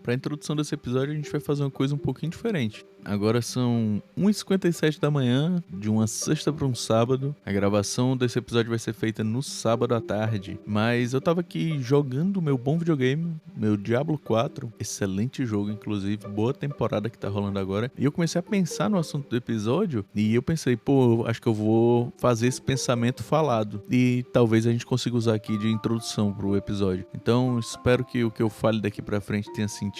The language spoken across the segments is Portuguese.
Para a introdução desse episódio, a gente vai fazer uma coisa um pouquinho diferente. Agora são 1h57 da manhã, de uma sexta para um sábado. A gravação desse episódio vai ser feita no sábado à tarde. Mas eu tava aqui jogando meu bom videogame, meu Diablo 4. Excelente jogo, inclusive. Boa temporada que tá rolando agora. E eu comecei a pensar no assunto do episódio. E eu pensei, acho que eu vou fazer esse pensamento falado. E talvez a gente consiga usar aqui de introdução pro episódio. Então, espero que o que eu fale daqui pra frente tenha sentido.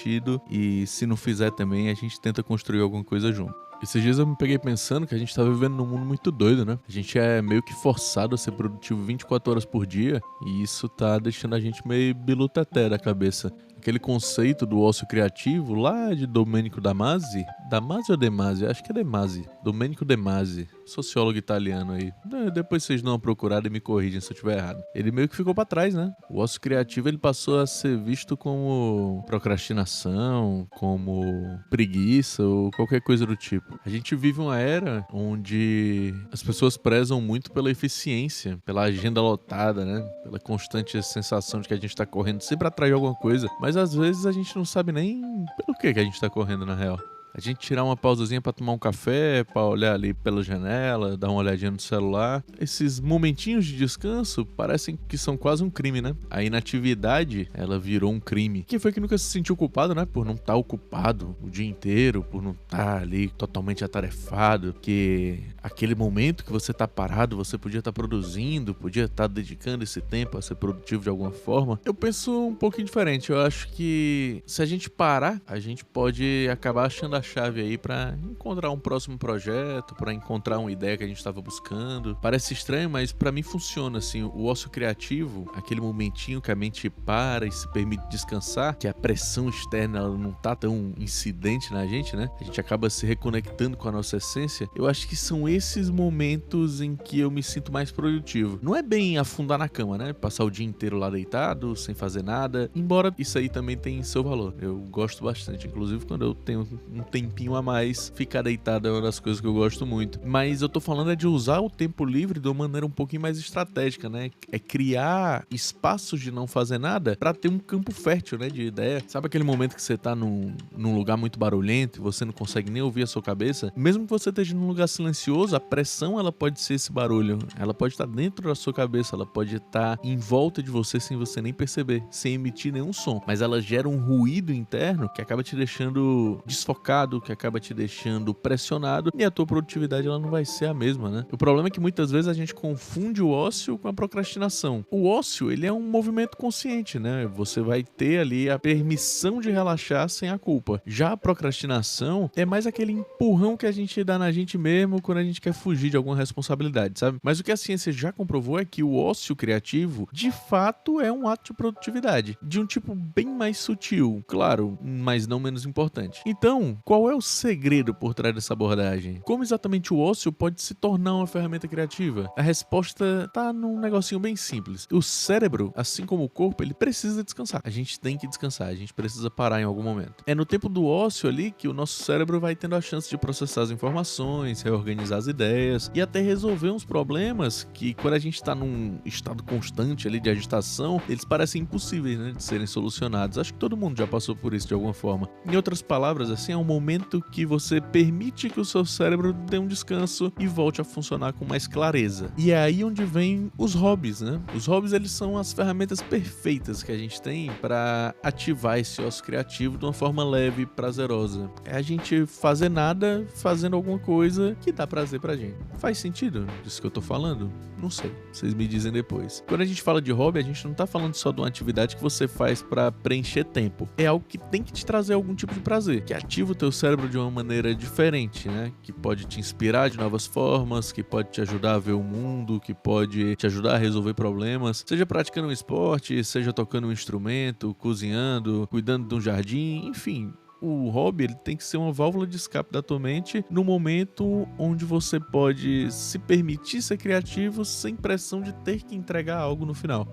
E se não fizer também, a gente tenta construir alguma coisa junto. Esses dias eu me peguei pensando que a gente tá vivendo num mundo muito doido, né? A gente é meio que forçado a ser produtivo 24 horas por dia e isso tá deixando a gente meio bilu-teté da cabeça. Aquele conceito do ócio criativo lá de Domenico Damasio. Damasio ou De Masi? Acho que é De Masi. Domenico De Masi, sociólogo italiano aí. Depois vocês dão uma procurada e me corrigem se eu estiver errado. Ele meio que ficou pra trás, né? O ócio criativo ele passou a ser visto como procrastinação, como preguiça ou qualquer coisa do tipo. A gente vive uma era onde as pessoas prezam muito pela eficiência, pela agenda lotada, né? Pela constante sensação de que a gente tá correndo sempre atrás de alguma coisa, mas às vezes a gente não sabe nem pelo que a gente tá correndo na real. A gente tirar uma pausazinha pra tomar um café, pra olhar ali pela janela, dar uma olhadinha no celular. Esses momentinhos de descanso parecem que são quase um crime, né? A inatividade, ela virou um crime. Quem foi que nunca se sentiu culpado, né? Por não estar ocupado o dia inteiro, por não estar ali totalmente atarefado, que aquele momento que você tá parado, você podia estar produzindo, podia estar dedicando esse tempo a ser produtivo de alguma forma. Eu penso um pouquinho diferente. Eu acho que se a gente parar, a gente pode acabar achando a chave aí pra encontrar um próximo projeto, pra encontrar uma ideia que a gente tava buscando. Parece estranho, mas pra mim funciona assim. O ócio criativo, aquele momentinho que a mente para e se permite descansar, que a pressão externa ela não tá tão incidente na gente, né? A gente acaba se reconectando com a nossa essência. Eu acho que são esses momentos em que eu me sinto mais produtivo. Não é bem afundar na cama, né? Passar o dia inteiro lá deitado, sem fazer nada. Embora isso aí também tenha seu valor. Eu gosto bastante. Inclusive, quando eu tenho um tempinho a mais, ficar deitado é uma das coisas que eu gosto muito. Mas eu tô falando de usar o tempo livre de uma maneira um pouquinho mais estratégica, né? É criar espaços de não fazer nada pra ter um campo fértil, né? De ideia. Sabe aquele momento que você tá num lugar muito barulhento e você não consegue nem ouvir a sua cabeça? Mesmo que você esteja num lugar silencioso, a pressão ela pode ser esse barulho. Ela pode estar dentro da sua cabeça, ela pode estar em volta de você sem você nem perceber, sem emitir nenhum som. Mas ela gera um ruído interno que acaba te deixando desfocado, que acaba te deixando pressionado e a tua produtividade ela não vai ser a mesma, né? O problema é que muitas vezes a gente confunde o ócio com a procrastinação. O ócio, ele é um movimento consciente, né? Você vai ter ali a permissão de relaxar sem a culpa. Já a procrastinação é mais aquele empurrão que a gente dá na gente mesmo quando a gente quer fugir de alguma responsabilidade, sabe? Mas o que a ciência já comprovou é que o ócio criativo, de fato, é um ato de produtividade, de um tipo bem mais sutil, claro, mas não menos importante. Então, qual é o segredo por trás dessa abordagem? Como exatamente o ócio pode se tornar uma ferramenta criativa? A resposta tá num negocinho bem simples. O cérebro, assim como o corpo, ele precisa descansar. A gente tem que descansar, a gente precisa parar em algum momento. É no tempo do ócio ali que o nosso cérebro vai tendo a chance de processar as informações, reorganizar as ideias e até resolver uns problemas que, quando a gente tá num estado constante ali de agitação, eles parecem impossíveis, né, de serem solucionados. Acho que todo mundo já passou por isso de alguma forma. Em outras palavras, assim, é um momento que você permite que o seu cérebro dê um descanso e volte a funcionar com mais clareza. E é aí onde vem os hobbies, né? Os hobbies, eles são as ferramentas perfeitas que a gente tem para ativar esse ócio criativo de uma forma leve e prazerosa. É a gente fazer nada fazendo alguma coisa que dá prazer pra gente. Faz sentido disso que eu tô falando? Não sei, vocês me dizem depois. Quando a gente fala de hobby, a gente não tá falando só de uma atividade que você faz pra preencher tempo. É algo que tem que te trazer algum tipo de prazer, que ativa o teu cérebro de uma maneira diferente, né? Que pode te inspirar de novas formas, que pode te ajudar a ver o mundo, que pode te ajudar a resolver problemas, seja praticando um esporte, seja tocando um instrumento, cozinhando, cuidando de um jardim, enfim. O hobby ele tem que ser uma válvula de escape da tua mente no momento onde você pode se permitir ser criativo sem pressão de ter que entregar algo no final.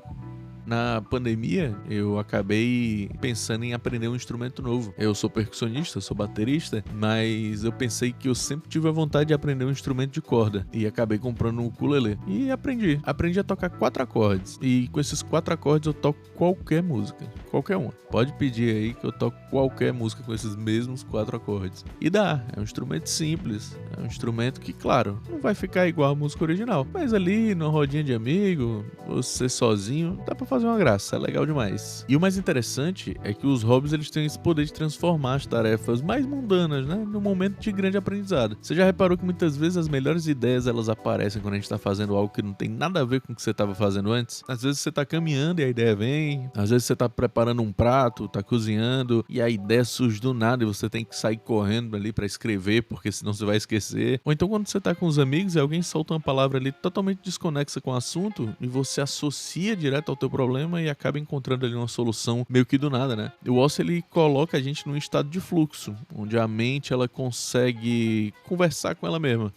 Na pandemia, eu acabei pensando em aprender um instrumento novo. Eu sou percussionista, sou baterista, mas eu pensei que eu sempre tive a vontade de aprender um instrumento de corda. E acabei comprando um ukulele. E aprendi. Aprendi a tocar 4 acordes. E com esses 4 acordes eu toco qualquer música. Qualquer uma. Pode pedir aí que eu toco qualquer música com esses mesmos 4 acordes. E dá. É um instrumento simples. É um instrumento que, claro, não vai ficar igual a música original. Mas ali, numa rodinha de amigo, você sozinho, dá pra fazer uma graça. É legal demais. E o mais interessante é que os hobbies, eles têm esse poder de transformar as tarefas mais mundanas, né, num momento de grande aprendizado. Você já reparou que muitas vezes as melhores ideias, elas aparecem quando a gente tá fazendo algo que não tem nada a ver com o que você tava fazendo antes? Às vezes você tá caminhando e a ideia vem. Às vezes você tá preparando um prato, tá cozinhando e a ideia surge do nada e você tem que sair correndo ali pra escrever, porque senão você vai esquecer. Ou então quando você tá com os amigos e alguém solta uma palavra ali totalmente desconexa com o assunto e você associa direto ao teu problema e acaba encontrando ali uma solução meio que do nada, né? O ócio, ele coloca a gente num estado de fluxo, onde a mente, ela consegue conversar com ela mesma.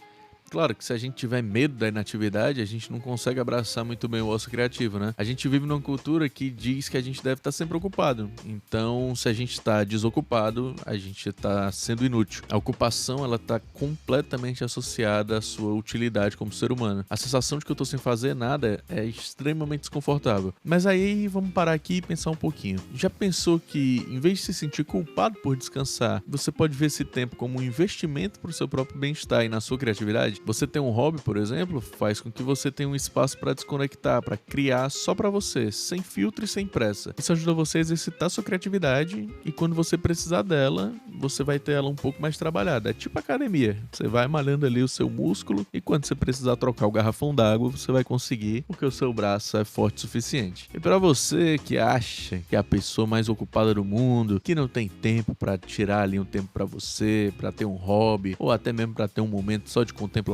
Claro que se a gente tiver medo da inatividade, a gente não consegue abraçar muito bem o ócio criativo, né? A gente vive numa cultura que diz que a gente deve estar sempre ocupado. Então, se a gente está desocupado, a gente está sendo inútil. A ocupação, ela está completamente associada à sua utilidade como ser humano. A sensação de que eu estou sem fazer nada é extremamente desconfortável. Mas aí, vamos parar aqui e pensar um pouquinho. Já pensou que, em vez de se sentir culpado por descansar, você pode ver esse tempo como um investimento para o seu próprio bem-estar e na sua criatividade? Você ter um hobby, por exemplo, faz com que você tenha um espaço para desconectar, para criar só para você, sem filtro e sem pressa. Isso ajuda você a exercitar sua criatividade e quando você precisar dela, você vai ter ela um pouco mais trabalhada. É tipo academia. Você vai malhando ali o seu músculo e quando você precisar trocar o garrafão d'água, você vai conseguir, porque o seu braço é forte o suficiente. E para você que acha que é a pessoa mais ocupada do mundo, que não tem tempo para tirar ali um tempo para você, para ter um hobby, ou até mesmo para ter um momento só de contemplação,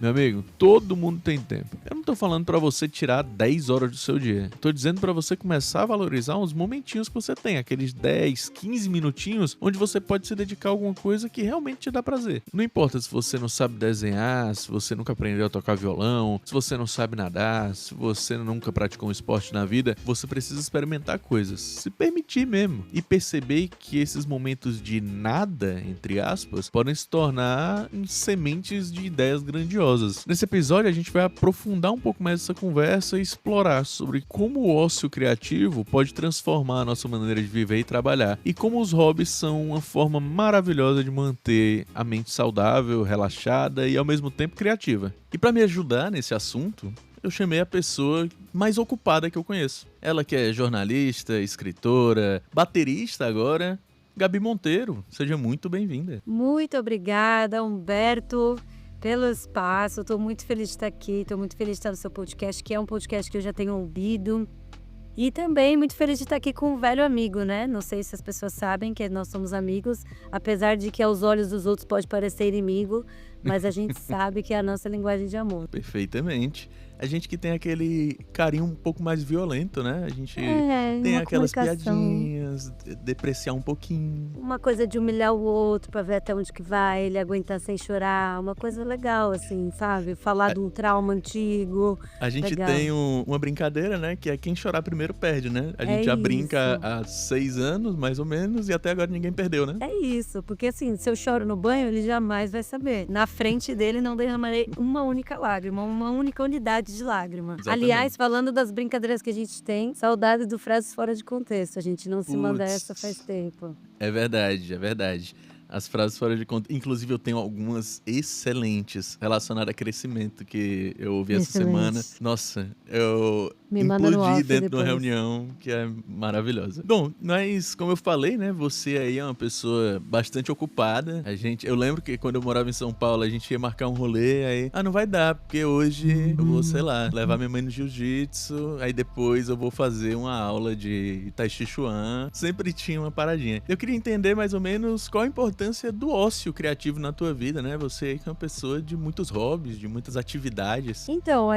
meu amigo, todo mundo tem tempo. Eu não tô falando pra você tirar 10 horas do seu dia. Tô dizendo pra você começar a valorizar uns momentinhos que você tem, aqueles 10, 15 minutinhos onde você pode se dedicar a alguma coisa que realmente te dá prazer. Não importa se você não sabe desenhar, se você nunca aprendeu a tocar violão, se você não sabe nadar, se você nunca praticou um esporte na vida, você precisa experimentar coisas, se permitir mesmo e perceber que esses momentos de nada, entre aspas, podem se tornar em sementes de ideias grandiosas. Nesse episódio a gente vai aprofundar um pouco mais essa conversa e explorar sobre como o ócio criativo pode transformar a nossa maneira de viver e trabalhar e como os hobbies são uma forma maravilhosa de manter a mente saudável, relaxada e ao mesmo tempo criativa. E para me ajudar nesse assunto, eu chamei a pessoa mais ocupada que eu conheço. Ela que é jornalista, escritora, baterista agora, Gabi Monteiro. Seja muito bem-vinda. Muito obrigada, Humberto, pelo espaço. Estou muito feliz de estar aqui, estou muito feliz de estar no seu podcast, que é um podcast que eu já tenho ouvido. E também muito feliz de estar aqui com um velho amigo, né? Não sei se as pessoas sabem que nós somos amigos, apesar de que aos olhos dos outros pode parecer inimigo, mas a gente sabe que é a nossa linguagem de amor. Perfeitamente. A gente que tem aquele carinho um pouco mais violento, né? A gente tem uma aquelas comunicação. piadinhas, depreciar um pouquinho. Uma coisa de humilhar o outro pra ver até onde que vai, ele aguentar sem chorar, uma coisa legal, assim, sabe? Falar de um trauma antigo. A gente Legal. tem uma brincadeira, né? Que é quem chorar primeiro perde, né? A gente É já brinca isso. há 6 anos, mais ou menos, e até agora ninguém perdeu, né? É isso, porque assim, se eu choro no banho, ele jamais vai saber. Na frente dele não derramarei uma única lágrima, uma única unidade de lágrima. Exatamente. Aliás, falando das brincadeiras que a gente tem, saudade do frases fora de contexto. A gente não se manda Putz. essa faz tempo. É verdade, é verdade. As frases fora de conta. Inclusive, eu tenho algumas excelentes relacionadas a crescimento que eu ouvi essa Excelente. semana. Nossa, eu Me manda no implodi off dentro de uma depois. reunião que é maravilhosa. Bom, mas como eu falei, né? Você aí é uma pessoa bastante ocupada. Eu lembro que quando eu morava em São Paulo, a gente ia marcar um rolê, aí, não vai dar, porque hoje eu vou, sei lá, levar minha mãe no jiu-jitsu, aí depois eu vou fazer uma aula de Tai Chi Chuan. Sempre tinha uma paradinha. Eu queria entender mais ou menos qual a importância importância do ócio criativo na tua vida, né? Você aí que é uma pessoa de muitos hobbies, de muitas atividades. Então,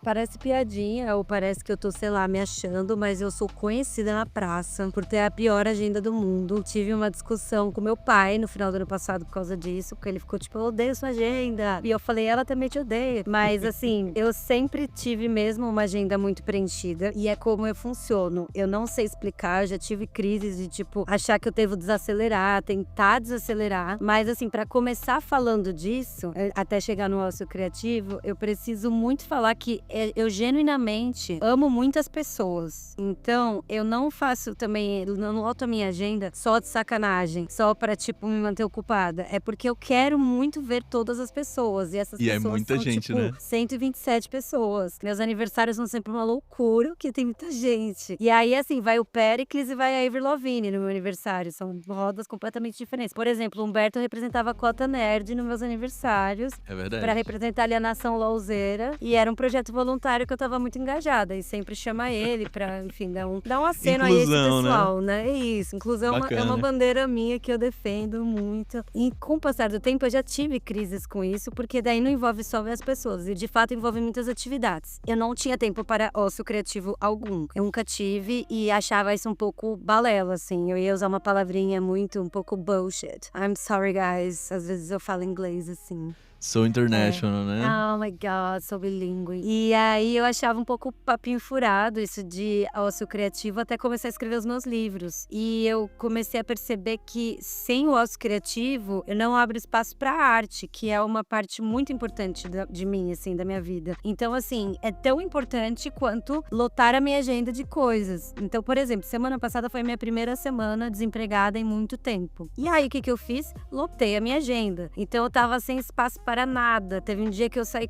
parece piadinha ou parece que eu tô, sei lá, me achando, mas eu sou conhecida na praça por ter a pior agenda do mundo. Tive uma discussão com meu pai no final do ano passado por causa disso, porque ele ficou tipo, eu odeio sua agenda. E eu falei, ela também te odeia. Mas assim, eu sempre tive mesmo uma agenda muito preenchida e é como eu funciono. Eu não sei explicar, eu já tive crises de tipo, achar que eu devo desacelerar, tentar desacelerar. Mas assim, pra começar falando disso, até chegar no ócio criativo, eu preciso muito falar que eu genuinamente amo muitas pessoas. Então, eu não faço também, não loto a minha agenda só de sacanagem, só pra tipo me manter ocupada. É porque eu quero muito ver todas as pessoas. E essas E é pessoas muita são gente, tipo né? 127 pessoas. Meus aniversários são sempre uma loucura, porque tem muita gente. E aí, assim, vai o Péricles e vai a Avril Lavigne no meu aniversário. São rodas completamente diferentes. Por exemplo, o Humberto representava a cota nerd nos meus aniversários. É verdade. Pra representar ali a nação louzeira. E era um projeto voluntário que eu tava muito engajada. E sempre chama ele pra, enfim, dar um aceno a esse Inclusão, pessoal, né? É isso. Inclusão é uma Bacana. bandeira minha que eu defendo muito. E com o passar do tempo, eu já tive crises com isso, porque daí não envolve só as pessoas. E de fato envolve muitas atividades. Eu não tinha tempo para ócio criativo algum. Eu nunca tive e achava isso um pouco balela, assim. Eu ia usar uma palavrinha um pouco bullshit. I'm sorry, guys. Às vezes eu falo inglês assim. Sou international, né? Oh my God, sou bilíngue. E aí eu achava um pouco papinho furado isso de ócio criativo até começar a escrever os meus livros. E eu comecei a perceber que sem o ócio criativo eu não abro espaço pra arte, que é uma parte muito importante de mim, assim, da minha vida. Então, assim, é tão importante quanto lotar a minha agenda de coisas. Então, por exemplo, semana passada foi a minha primeira semana desempregada em muito tempo. E aí, o que eu fiz? Lotei a minha agenda. Então, eu tava sem espaço para nada. Teve um dia que eu saí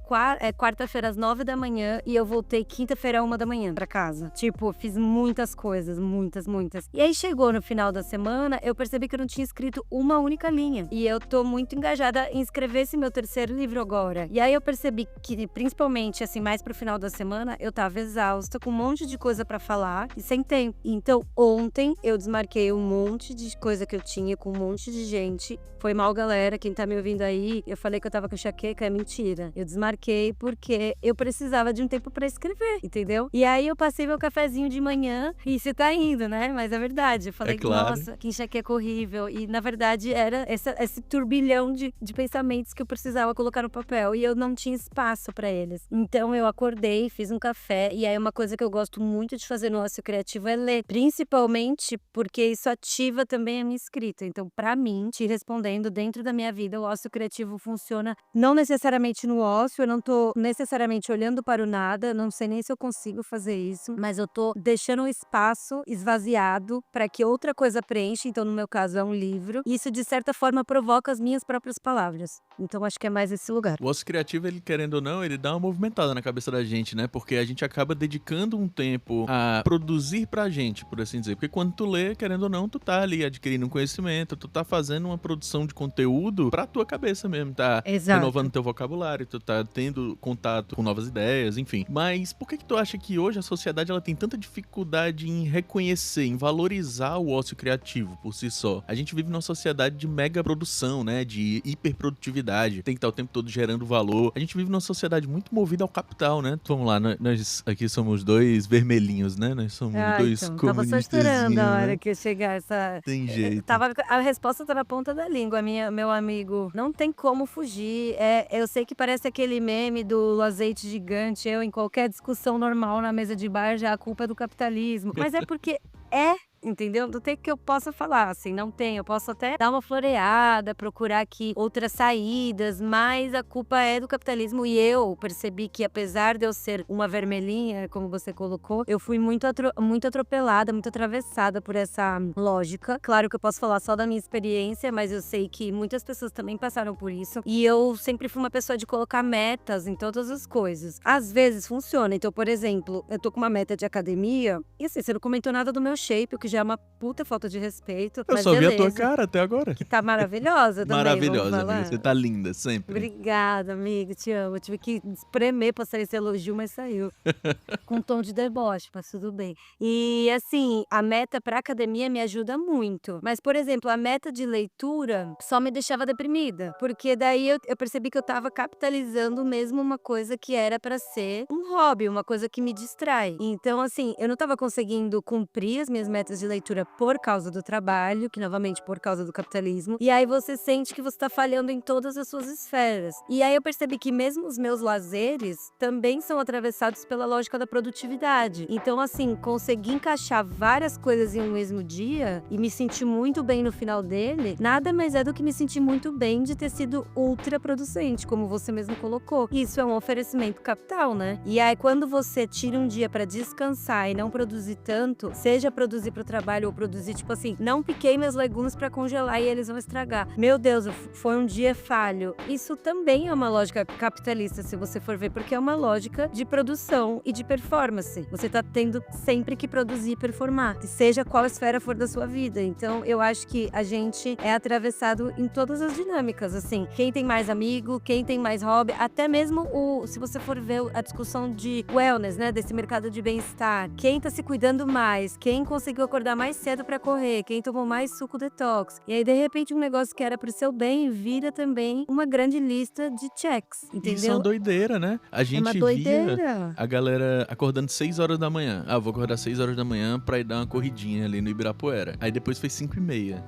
quarta-feira às 9 da manhã e eu voltei quinta-feira às 1 da manhã pra casa. Tipo, fiz muitas coisas, muitas. E aí chegou no final da semana, eu percebi que eu não tinha escrito uma única linha. E eu tô muito engajada em escrever esse meu terceiro livro agora. E aí eu percebi que, principalmente, assim, mais pro final da semana, eu tava exausta, com um monte de coisa pra falar e sem tempo. Então, ontem eu desmarquei um monte de coisa que eu tinha com um monte de gente. Foi mal, galera, quem tá me ouvindo aí, eu falei que eu tava com enxaqueca, é mentira. Eu desmarquei porque eu precisava de um tempo pra escrever, entendeu? E aí eu passei meu cafezinho de manhã e você tá indo, né? Mas é verdade. Eu falei, claro. Nossa, que enxaqueca horrível. E na verdade era esse turbilhão de pensamentos que eu precisava colocar no papel e eu não tinha espaço pra eles. Então eu acordei, fiz um café e aí uma coisa que eu gosto muito de fazer no ócio criativo é ler. Principalmente porque isso ativa também a minha escrita. Então, pra mim, te respondendo, dentro da minha vida, o ócio criativo funciona não necessariamente no ócio, eu não tô necessariamente olhando para o nada, não sei nem se eu consigo fazer isso, mas eu tô deixando um espaço esvaziado para que outra coisa preencha, então no meu caso é um livro, e isso de certa forma provoca as minhas próprias palavras. Então acho que é mais esse lugar. O ócio criativo, ele querendo ou não, ele dá uma movimentada na cabeça da gente, né? Porque a gente acaba dedicando um tempo a produzir pra gente, por assim dizer. Porque quando tu lê, querendo ou não, tu tá ali adquirindo um conhecimento, tu tá fazendo uma produção de conteúdo pra tua cabeça mesmo, tá? Exato. Renovando teu vocabulário, tu tá tendo contato com novas ideias, enfim. Mas por que tu acha que hoje a sociedade ela tem tanta dificuldade em reconhecer, em valorizar o ócio criativo por si só? A gente vive numa sociedade de mega produção, né? De hiperprodutividade. Tem que estar o tempo todo gerando valor. A gente vive numa sociedade muito movida ao capital, né? Vamos lá, nós aqui somos dois vermelhinhos, né? Nós somos dois então, comunistas. tava só esperando a hora que chegar essa... Tem jeito. A resposta tá na ponta da língua, meu amigo. Não tem como fugir. Eu sei que parece aquele meme do azeite gigante. Eu, em qualquer discussão normal na mesa de bar, já a culpa é do capitalismo. Mas é porque entendeu? Não tem que eu possa falar, assim, não tem. Eu posso até dar uma floreada, procurar aqui outras saídas, mas a culpa é do capitalismo e eu percebi que apesar de eu ser uma vermelhinha, como você colocou, eu fui muito atropelada, muito atravessada por essa lógica. Claro que eu posso falar só da minha experiência, mas eu sei que muitas pessoas também passaram por isso e eu sempre fui uma pessoa de colocar metas em todas as coisas. Às vezes funciona, então, por exemplo, eu tô com uma meta de academia e assim, você não comentou nada do meu shape, o que já é uma puta falta de respeito. Eu mas só vi a tua beleza. cara até agora. Que tá maravilhosa também, vamos Maravilhosa, falar. amiga. Você tá linda, sempre. Obrigada, amigo, te amo. Eu tive que espremer pra sair esse elogio, mas saiu. Com um tom de deboche, mas tudo bem. E assim, a meta pra academia me ajuda muito. Mas, por exemplo, a meta de leitura só me deixava deprimida. Porque daí eu percebi que eu tava capitalizando mesmo uma coisa que era pra ser um hobby, uma coisa que me distrai. Então, assim, eu não tava conseguindo cumprir as minhas metas de leitura por causa do trabalho, que novamente por causa do capitalismo. E aí você sente que você tá falhando em todas as suas esferas. E aí eu percebi que mesmo os meus lazeres também são atravessados pela lógica da produtividade. Então, assim, conseguir encaixar várias coisas em um mesmo dia e me sentir muito bem no final dele, nada mais é do que me sentir muito bem de ter sido ultra producente, como você mesmo colocou. Isso é um oferecimento capital, né? E aí, quando você tira um dia pra descansar e não produzir tanto, seja produzir pro trabalho ou produzir, tipo assim, não piquei meus legumes pra congelar e eles vão estragar. Meu Deus, foi um dia falho. Isso também é uma lógica capitalista, se você for ver, porque é uma lógica de produção e de performance. Você tá tendo sempre que produzir e performar, seja qual esfera for da sua vida. Então, eu acho que a gente é atravessado em todas as dinâmicas, assim. Quem tem mais amigo, quem tem mais hobby, até mesmo se você for ver a discussão de wellness, né, desse mercado de bem-estar. Quem tá se cuidando mais, quem conseguiu acordar mais cedo pra correr, quem tomou mais suco detox. E aí, de repente, um negócio que era pro seu bem vira também uma grande lista de checks, entendeu? Isso é uma doideira, né? A gente uma via doideira. a galera acordando 6 horas da manhã. Ah, vou acordar 6 horas da manhã pra ir dar uma corridinha ali no Ibirapuera. Aí depois foi 5h30.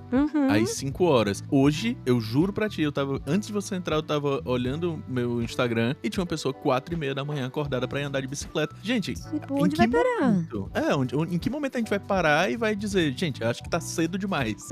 Aí 5 horas. Hoje, eu juro pra ti, antes de você entrar, eu tava olhando meu Instagram e tinha uma pessoa 4h30 da manhã acordada pra ir andar de bicicleta. Gente, Tipo, onde vai parar? Em que momento a gente vai parar e vai dizer, gente, acho que tá cedo demais.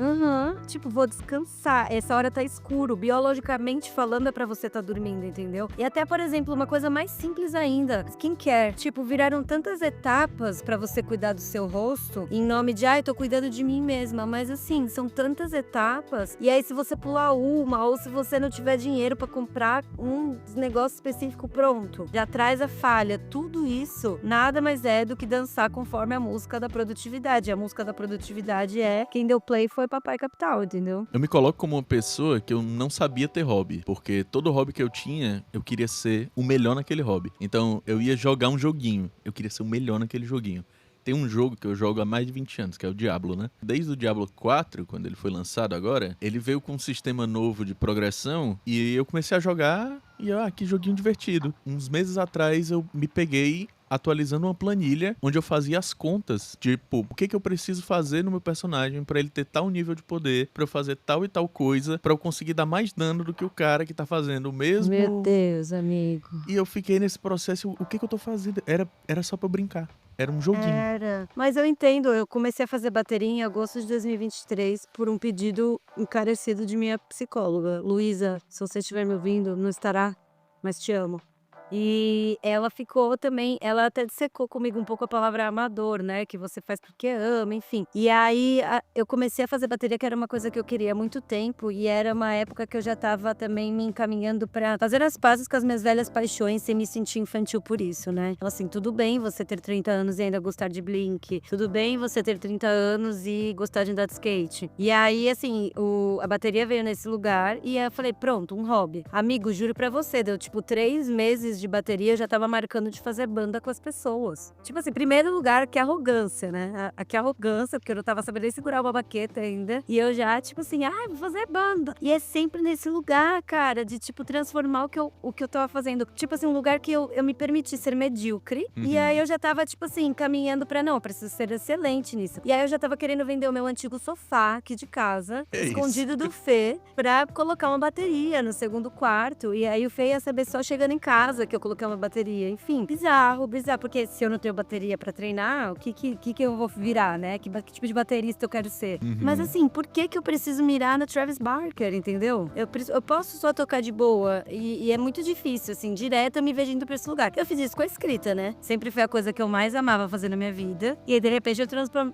Tipo, vou descansar. Essa hora tá escuro. Biologicamente falando, é pra você tá dormindo, entendeu? E até, por exemplo, uma coisa mais simples ainda, skincare. Tipo, viraram tantas etapas pra você cuidar do seu rosto, em nome de, eu tô cuidando de mim mesma. Mas assim, são tantas etapas. E aí, se você pular uma, ou se você não tiver dinheiro pra comprar um negócio específico pronto, já traz a falha. Tudo isso nada mais é do que dançar conforme a música da produtividade. A música da produtividade é quem deu play foi Papai Capital, entendeu? Eu me coloco como uma pessoa que eu não sabia ter hobby, porque todo hobby que eu tinha, eu queria ser o melhor naquele hobby. Então, eu ia jogar um joguinho, eu queria ser o melhor naquele joguinho. Tem um jogo que eu jogo há mais de 20 anos, que é o Diablo, né? Desde o Diablo 4, quando ele foi lançado agora, ele veio com um sistema novo de progressão e eu comecei a jogar e, que joguinho divertido. Uns meses atrás eu me peguei atualizando uma planilha onde eu fazia as contas, tipo, o que eu preciso fazer no meu personagem pra ele ter tal nível de poder, pra eu fazer tal e tal coisa, pra eu conseguir dar mais dano do que o cara que tá fazendo o mesmo. Meu Deus, amigo. E eu fiquei nesse processo, o que eu tô fazendo? Era só pra eu brincar. Era um joguinho. Era. Mas eu entendo, eu comecei a fazer bateria em agosto de 2023 por um pedido encarecido de minha psicóloga. Luísa, se você estiver me ouvindo, não estará, mas te amo. E ela ficou também, ela até dissecou comigo um pouco a palavra amador, né? Que você faz porque ama, enfim. E aí eu comecei a fazer bateria, que era uma coisa que eu queria há muito tempo. E era uma época que eu já tava também me encaminhando pra fazer as pazes com as minhas velhas paixões sem me sentir infantil por isso, né? Então assim, tudo bem você ter 30 anos e ainda gostar de Blink. Tudo bem você ter 30 anos e gostar de andar de skate. E aí, assim, a bateria veio nesse lugar e eu falei, pronto, um hobby. Amigo, juro pra você, deu tipo 3 meses de bateria, eu já tava marcando de fazer banda com as pessoas. Tipo assim, primeiro lugar, que arrogância, né? Que arrogância, porque eu não tava sabendo nem segurar uma baqueta ainda. E eu já, tipo assim, vou fazer banda. E é sempre nesse lugar, cara, de tipo, transformar o que eu tava fazendo. Tipo assim, um lugar que eu me permiti ser medíocre. E aí eu já tava, tipo assim, caminhando pra, não, eu preciso ser excelente nisso. E aí eu já tava querendo vender o meu antigo sofá aqui de casa, escondido do Fê, pra colocar uma bateria no segundo quarto. E aí o Fê ia saber só chegando em casa que eu coloquei uma bateria. Enfim, bizarro, porque se eu não tenho bateria pra treinar, o que eu vou virar, né? Que tipo de baterista eu quero ser? Mas assim, por que eu preciso mirar no Travis Barker, entendeu? Eu posso só tocar de boa e é muito difícil, assim, direto eu me vejo indo pra esse lugar. Eu fiz isso com a escrita, né? Sempre foi a coisa que eu mais amava fazer na minha vida. E aí, de repente, eu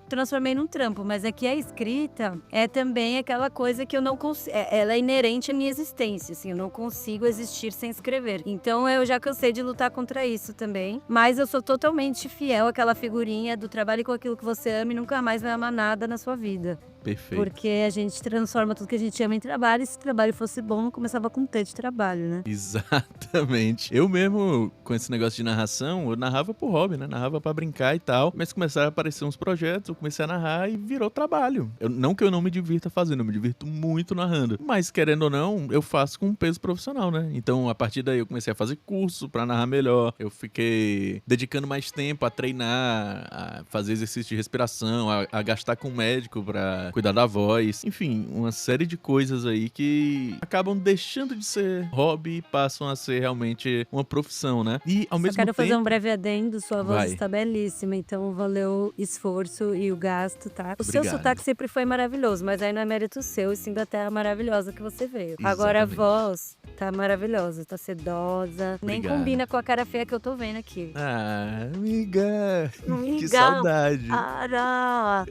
transformei num trampo. Mas aqui a escrita é também aquela coisa que eu não consigo... Ela é inerente à minha existência, assim. Eu não consigo existir sem escrever. Então, eu já cansei de lutar contra isso também. Mas eu sou totalmente fiel àquela figurinha do trabalho com aquilo que você ama e nunca mais vai amar nada na sua vida. Perfeito. Porque a gente transforma tudo que a gente ama em trabalho, e se o trabalho fosse bom, não começava com T de trabalho, né? Exatamente. Eu mesmo, com esse negócio de narração, eu narrava por hobby, né? Narrava pra brincar e tal. Mas começaram a aparecer uns projetos, eu comecei a narrar e virou trabalho. Não que eu não me divirta fazendo, eu me divirto muito narrando. Mas, querendo ou não, eu faço com um peso profissional, né? Então, a partir daí, eu comecei a fazer curso pra narrar melhor. Eu fiquei dedicando mais tempo a treinar, a fazer exercício de respiração, a gastar com um médico pra cuidar da voz, enfim, uma série de coisas aí que acabam deixando de ser hobby e passam a ser realmente uma profissão, né? E ao mesmo tempo... Só quero fazer um breve adendo, sua voz Vai. está belíssima, então valeu o esforço e o gasto, tá? O seu Obrigado. sotaque sempre foi maravilhoso, mas aí não é mérito seu, e sim da terra maravilhosa que você veio. Agora a Exatamente. voz tá maravilhosa, tá sedosa, nem Obrigado. combina com a cara feia que eu tô vendo aqui. Ah, amiga, que Amiga. saudade. Para!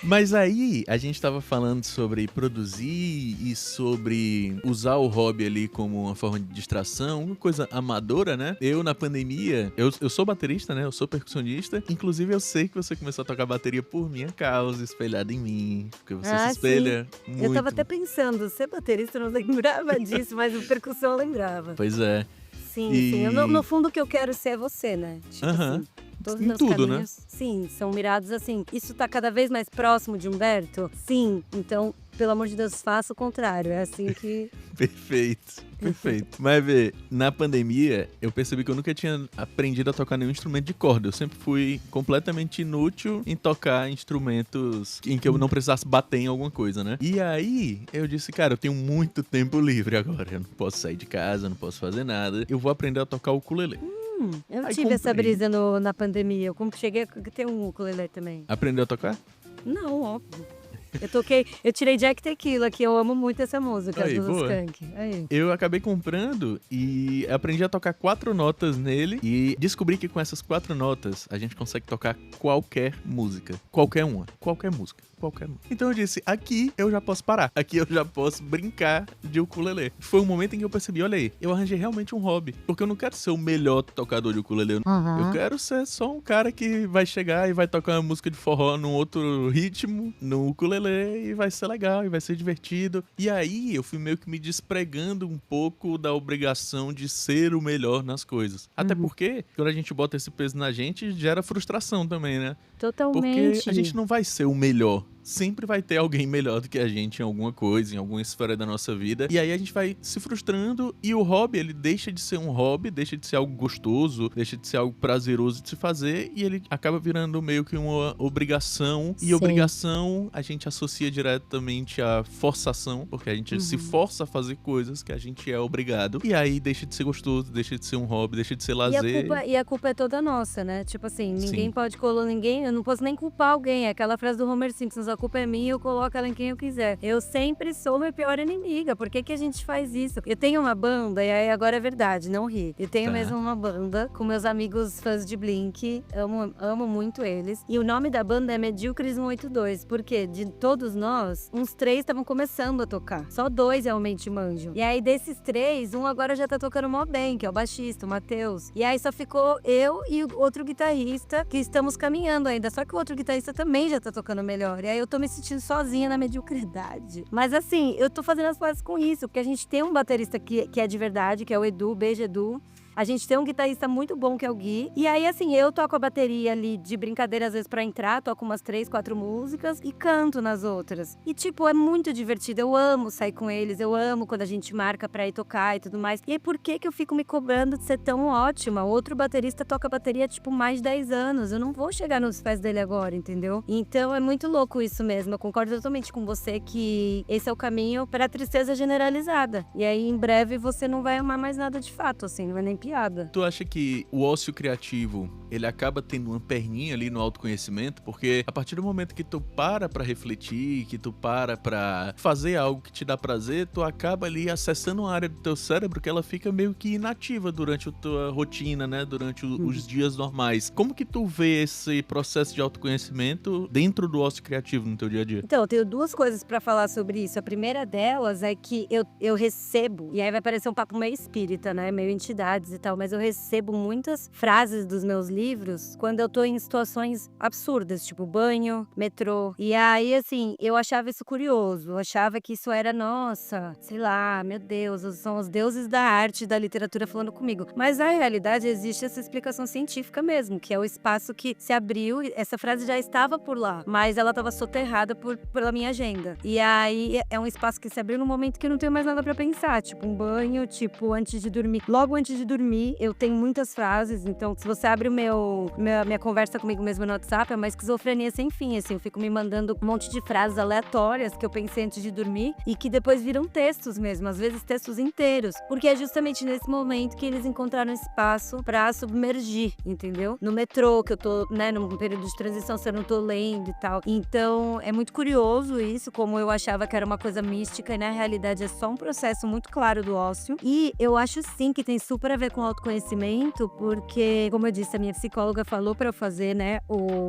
Mas aí, a gente tava falando sobre produzir e sobre usar o hobby ali como uma forma de distração, uma coisa amadora, né? Eu, na pandemia, eu sou baterista, né? Eu sou percussionista. Inclusive, eu sei que você começou a tocar bateria por minha causa, espelhada em mim. Porque você se espelha muito. Eu tava até pensando, ser baterista eu não lembrava disso, mas o percussão eu lembrava. Pois é. Sim, E- sim. No fundo, o que eu quero ser é você, né? Tipo Aham. assim, todos os Em meus tudo, né? caminhos, sim, são mirados assim. Isso tá cada vez mais próximo de Humberto? Sim. Então, pelo amor de Deus, faça o contrário. É assim que... Perfeito, perfeito. Mas vê, na pandemia, eu percebi que eu nunca tinha aprendido a tocar nenhum instrumento de corda. Eu sempre fui completamente inútil em tocar instrumentos em que eu não precisasse bater em alguma coisa, né? E aí, eu disse, cara, eu tenho muito tempo livre agora. Eu não posso sair de casa, não posso fazer nada. Eu vou aprender a tocar o ukulele. Eu Aí tive essa comprei. brisa na pandemia. Eu cheguei a ter um ukulele também. Aprendeu a tocar? Não, óbvio. Eu tirei Jack Tequila, que eu amo muito essa música, Aí, do boa. Skank. Aí. Eu acabei comprando e aprendi a tocar 4 notas nele e descobri que com essas 4 notas a gente consegue tocar qualquer música. Qualquer uma. Qualquer música. Qualquer música. Então eu disse, aqui eu já posso parar. Aqui eu já posso brincar de ukulele. Foi um momento em que eu percebi, olha aí, eu arranjei realmente um hobby. Porque eu não quero ser o melhor tocador de ukulele. Eu quero ser só um cara que vai chegar e vai tocar uma música de forró num outro ritmo, no ukulele, e vai ser legal, e vai ser divertido. E aí eu fui meio que me despregando um pouco da obrigação de ser o melhor nas coisas. Até porque, quando a gente bota esse peso na gente, gera frustração também, né? Totalmente. Porque a gente não vai ser o melhor. Sempre vai ter alguém melhor do que a gente em alguma coisa, em alguma esfera da nossa vida. E aí a gente vai se frustrando e o hobby, ele deixa de ser um hobby, deixa de ser algo gostoso, deixa de ser algo prazeroso de se fazer e ele acaba virando meio que uma obrigação. E Sim. obrigação a gente associa diretamente à forçação, porque a gente se força a fazer coisas que a gente é obrigado. E aí deixa de ser gostoso, deixa de ser um hobby, deixa de ser lazer. E a culpa é toda nossa, né? Tipo assim, ninguém Sim. pode colar ninguém, eu não posso nem culpar alguém. É aquela frase do Homer Simpson, a culpa é minha, eu coloco ela em quem eu quiser. Eu sempre sou minha pior inimiga. Por que que a gente faz isso? Eu tenho uma banda, e aí agora é verdade, não ri. Eu tenho Tá. mesmo uma banda com meus amigos fãs de Blink, amo muito eles. E o nome da banda é Medíocres 182, porque de todos nós, uns 3 estavam começando a tocar. Só 2 realmente manjam. E aí desses 3, um agora já tá tocando mó bem, que é o baixista, o Matheus. E aí só ficou eu e o outro guitarrista, que estamos caminhando ainda. Só que o outro guitarrista também já tá tocando melhor. E aí eu tô me sentindo sozinha na mediocridade. Mas assim, eu tô fazendo as pazes com isso, porque a gente tem um baterista que é de verdade, que é o Edu, beijo Edu. A gente tem um guitarrista muito bom, que é o Gui. E aí, assim, eu toco a bateria ali de brincadeira, às vezes, pra entrar. Toco umas 3, 4 músicas e canto nas outras. E, tipo, é muito divertido. Eu amo sair com eles. Eu amo quando a gente marca pra ir tocar e tudo mais. E aí, por que que eu fico me cobrando de ser tão ótima? Outro baterista toca bateria, tipo, mais de 10 anos. Eu não vou chegar nos pés dele agora, entendeu? Então, é muito louco isso mesmo. Eu concordo totalmente com você que esse é o caminho pra tristeza generalizada. E aí, em breve, você não vai amar mais nada de fato, assim. Não vai nem piada. Tu acha que o ócio criativo, ele acaba tendo uma perninha ali no autoconhecimento? Porque a partir do momento que tu para pra refletir, que tu para pra fazer algo que te dá prazer, tu acaba ali acessando uma área do teu cérebro que ela fica meio que inativa durante a tua rotina, né? Durante os dias normais. Como que tu vê esse processo de autoconhecimento dentro do ócio criativo no teu dia a dia? Então, eu tenho duas coisas pra falar sobre isso. A primeira delas é que eu recebo, e aí vai parecer um papo meio espírita, né? Meio entidades e tal, mas eu recebo muitas frases dos meus livros quando eu tô em situações absurdas, tipo banho, metrô. E aí, assim, eu achava isso curioso. Eu achava que isso era, nossa, sei lá, meu Deus, são os deuses da arte e da literatura falando comigo. Mas na realidade existe essa explicação científica mesmo, que é o espaço que se abriu, e essa frase já estava por lá, mas ela estava soterrada pela minha agenda. E aí é um espaço que se abriu no momento que eu não tenho mais nada pra pensar, tipo um banho, tipo antes de dormir. Logo antes de dormir, eu tenho muitas frases, então se você abre minha conversa comigo mesmo no WhatsApp, é uma esquizofrenia sem fim, assim, eu fico me mandando um monte de frases aleatórias que eu pensei antes de dormir e que depois viram textos mesmo, às vezes textos inteiros, porque é justamente nesse momento que eles encontraram espaço pra submergir, entendeu? No metrô, que eu tô, né, num período de transição, se eu não tô lendo e tal. Então, é muito curioso isso, como eu achava que era uma coisa mística e na realidade é só um processo muito claro do ócio. E eu acho sim que tem super a ver com autoconhecimento, porque, como eu disse, a minha psicóloga falou pra eu fazer, né,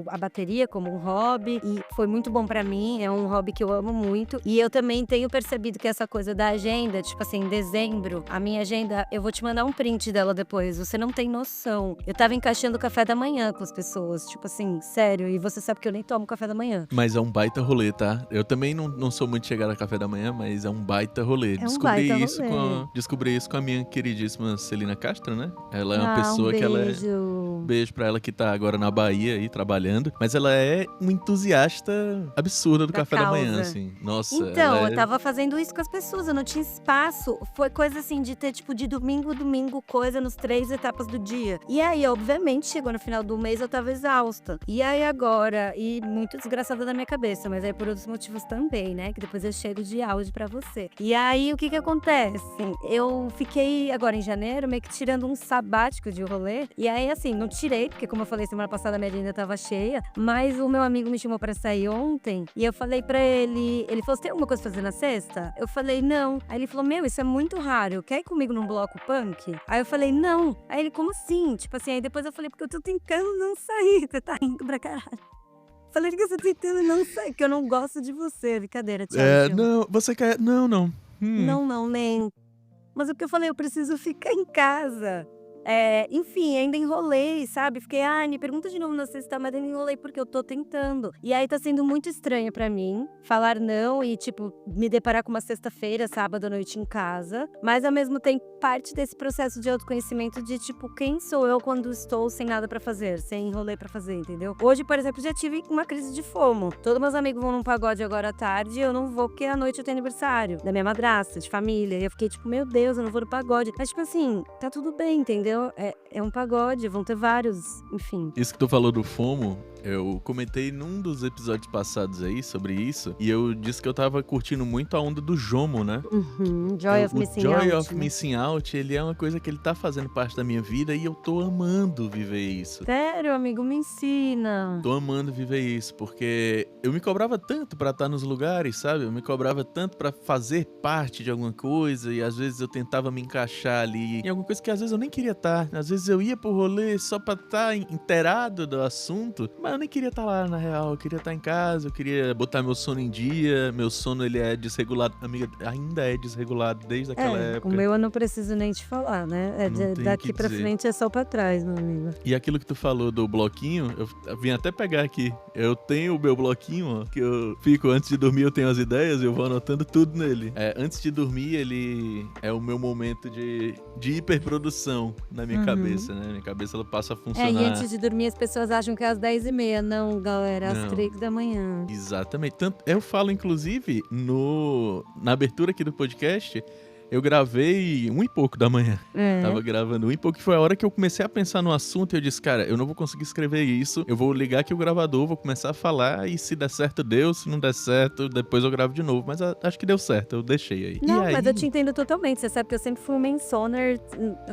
a bateria como um hobby e foi muito bom pra mim, é um hobby que eu amo muito. E eu também tenho percebido que essa coisa da agenda, tipo assim, em dezembro, a minha agenda, eu vou te mandar um print dela depois, você não tem noção. Eu tava encaixando o café da manhã com as pessoas, tipo assim, sério, e você sabe que eu nem tomo café da manhã. Mas é um baita rolê, tá? Eu também não sou muito chegado a café da manhã, mas é um baita rolê. É um baita rolê. Descobri isso com a minha queridíssima Celina Castro, né? Ela é uma Um pessoa que ela é... beijo. Beijo pra ela que tá agora na Bahia aí, trabalhando. Mas ela é uma entusiasta absurda do Da café da manhã, causa. assim. Nossa, Então, ela eu tava fazendo isso com as pessoas, eu não tinha espaço. Foi coisa assim de ter, tipo, de domingo, coisa nos 3 etapas do dia. E aí, obviamente, chegou no final do mês, eu tava exausta. E aí agora, e muito desgraçada na minha cabeça, mas aí por outros motivos também, né? Que depois eu chego de áudio pra você. E aí, o que acontece? Eu fiquei agora em janeiro meio que tirando um sabático de rolê. E aí, assim, não tirei, porque como eu falei semana passada, a minha agenda tava cheia. Mas o meu amigo me chamou pra sair ontem. E eu falei pra ele falou, você tem alguma coisa pra fazer na sexta? Eu falei, não. Aí ele falou, meu, isso é muito raro. Quer ir comigo num bloco punk? Aí eu falei, não. Aí ele, como assim? Tipo assim, aí depois eu falei, porque eu tô tentando não sair. Você tá rindo pra caralho. Falei que eu tô tentando não sair, que eu não gosto de você. Brincadeira, tchau, te amo. não, você quer... Não. Não, nem. Mas o que eu falei, eu preciso ficar em casa. Enfim, ainda enrolei, sabe? Fiquei, me pergunta de novo na sexta, mas ainda enrolei porque eu tô tentando. E aí tá sendo muito estranho pra mim falar não e, tipo, me deparar com uma sexta-feira, sábado à noite em casa. Mas ao mesmo tempo, parte desse processo de autoconhecimento de, tipo, quem sou eu quando estou sem nada pra fazer, sem rolê pra fazer, entendeu? Hoje, por exemplo, já tive uma crise de FOMO. Todos meus amigos vão num pagode agora à tarde e eu não vou porque à noite eu tenho aniversário da minha madrasta, de família. E eu fiquei, tipo, meu Deus, eu não vou no pagode. Mas, tipo assim, tá tudo bem, entendeu? É um pagode, vão ter vários, enfim. Isso que tu falou do FOMO, eu comentei num dos episódios passados aí sobre isso, e eu disse que eu tava curtindo muito a onda do JOMO, né? Joy of Missing Joy Out. of Missing Out, ele é uma coisa que ele tá fazendo parte da minha vida e eu tô amando viver isso. Sério, amigo, me ensina. Tô amando viver isso, porque eu me cobrava tanto pra estar nos lugares, sabe? Eu me cobrava tanto pra fazer parte de alguma coisa e às vezes eu tentava me encaixar ali em alguma coisa que às vezes eu nem queria estar. Às vezes eu ia pro rolê só pra estar inteirado do assunto, mas eu nem queria estar lá, na real. Eu queria estar em casa, eu queria botar meu sono em dia. Meu sono, ele é desregulado. Amiga, ainda é desregulado desde aquela época. O meu eu não preciso nem te falar, né? Daqui pra frente é só pra trás, meu amigo. E aquilo que tu falou do bloquinho, eu vim até pegar aqui. Eu tenho o meu bloquinho, ó, que eu fico antes de dormir, eu tenho as ideias, eu vou anotando tudo nele. Antes de dormir, ele é o meu momento de hiperprodução na minha cabeça, né? Minha cabeça, ela passa a funcionar. E antes de dormir, as pessoas acham que é às 10h30. Não, galera, às 3 da manhã. Exatamente. Tanto, eu falo, inclusive, na abertura aqui do podcast, Eu gravei 1 e pouco da manhã. Tava gravando 1 e pouco, que foi a hora que eu comecei a pensar no assunto e eu disse, cara, eu não vou conseguir escrever isso, eu vou ligar aqui o gravador, vou começar a falar e se der certo, deu, se não der certo, depois eu gravo de novo. Mas acho que deu certo, eu deixei aí. Não, e aí... mas eu te entendo totalmente. Você sabe que eu sempre fui uma insomner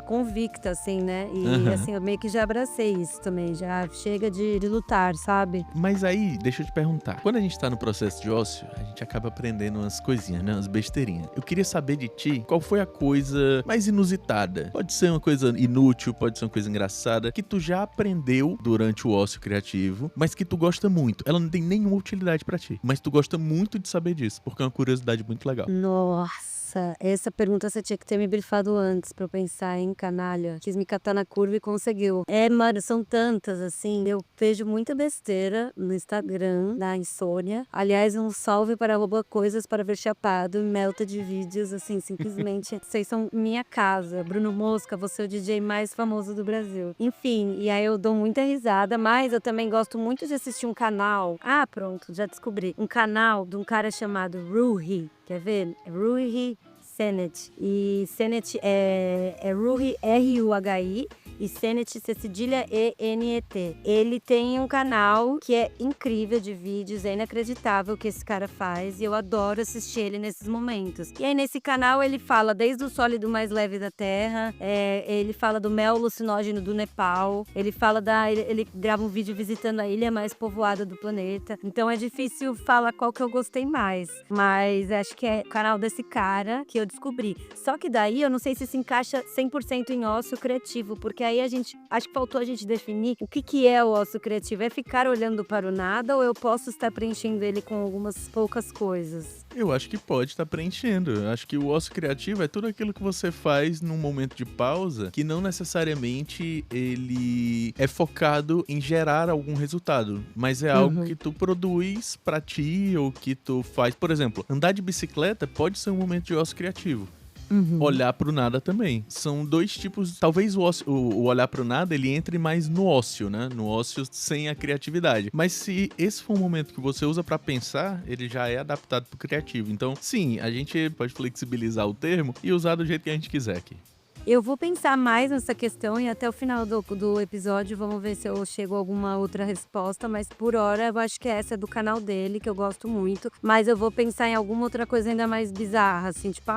convicta, assim, né? E assim, eu meio que já abracei isso também. Já chega de lutar, sabe? Mas aí, deixa eu te perguntar. Quando a gente tá no processo de ócio, a gente acaba aprendendo umas coisinhas, né? Umas besteirinhas. Eu queria saber de ti, qual foi a coisa mais inusitada? Pode ser uma coisa inútil, pode ser uma coisa engraçada, que tu já aprendeu durante o ócio criativo, mas que tu gosta muito. Ela não tem nenhuma utilidade pra ti, mas tu gosta muito de saber disso, porque é uma curiosidade muito legal. Nossa, essa pergunta você tinha que ter me brifado antes pra eu pensar, hein, canalha. Quis me catar na curva e conseguiu. Mano, são tantas, assim. Eu vejo muita besteira no Instagram, da Insônia. Aliás, um salve para @coisas para ver chapado, melta de vídeos, assim, simplesmente. Vocês são minha casa. Bruno Mosca, você é o DJ mais famoso do Brasil. Enfim, e aí eu dou muita risada, mas eu também gosto muito de assistir um canal. Ah, pronto, já descobri. Um canal de um cara chamado Ruhi. Quer ver? Ruhi Senet. E Senet é Ruhi, R-U-H-I. E Senet, cedilha E-N-E-T. Ele tem um canal que é incrível de vídeos, é inacreditável o que esse cara faz. E eu adoro assistir ele nesses momentos. E aí nesse canal ele fala desde o sólido mais leve da Terra, ele fala do mel alucinógeno do Nepal, ele grava um vídeo visitando a ilha mais povoada do planeta. Então é difícil falar qual que eu gostei mais. Mas acho que é o canal desse cara que eu descobri. Só que daí eu não sei se encaixa 100% em ócio criativo, porque aí acho que faltou a gente definir o que é o ócio criativo. É ficar olhando para o nada ou eu posso estar preenchendo ele com algumas poucas coisas? Eu acho que pode estar preenchendo. Eu acho que o ócio criativo é tudo aquilo que você faz num momento de pausa que não necessariamente ele é focado em gerar algum resultado, mas é algo que tu produz pra ti ou que tu faz. Por exemplo, andar de bicicleta pode ser um momento de ócio criativo. Olhar pro nada também. São dois tipos. Talvez o olhar pro nada ele entre mais no ócio, né? No ócio sem a criatividade. Mas se esse for um momento que você usa pra pensar, ele já é adaptado pro criativo. Então, sim, a gente pode flexibilizar o termo e usar do jeito que a gente quiser aqui. Eu vou pensar mais nessa questão e até o final do episódio vamos ver se eu chego a alguma outra resposta, mas por hora eu acho que essa é do canal dele, que eu gosto muito, mas eu vou pensar em alguma outra coisa ainda mais bizarra, assim, tipo,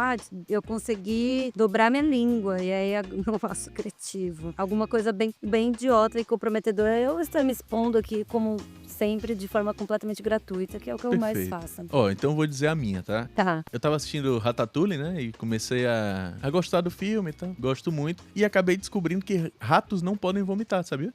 eu consegui dobrar minha língua e aí eu faço criativo. Alguma coisa bem idiota e comprometedora. Eu estou me expondo aqui como sempre de forma completamente gratuita, que é o que eu mais faço. Então eu vou dizer a minha, tá? Tá. Eu tava assistindo Ratatouille, né? E comecei a gostar do filme e tal. Gosto muito. E acabei descobrindo que ratos não podem vomitar, sabia?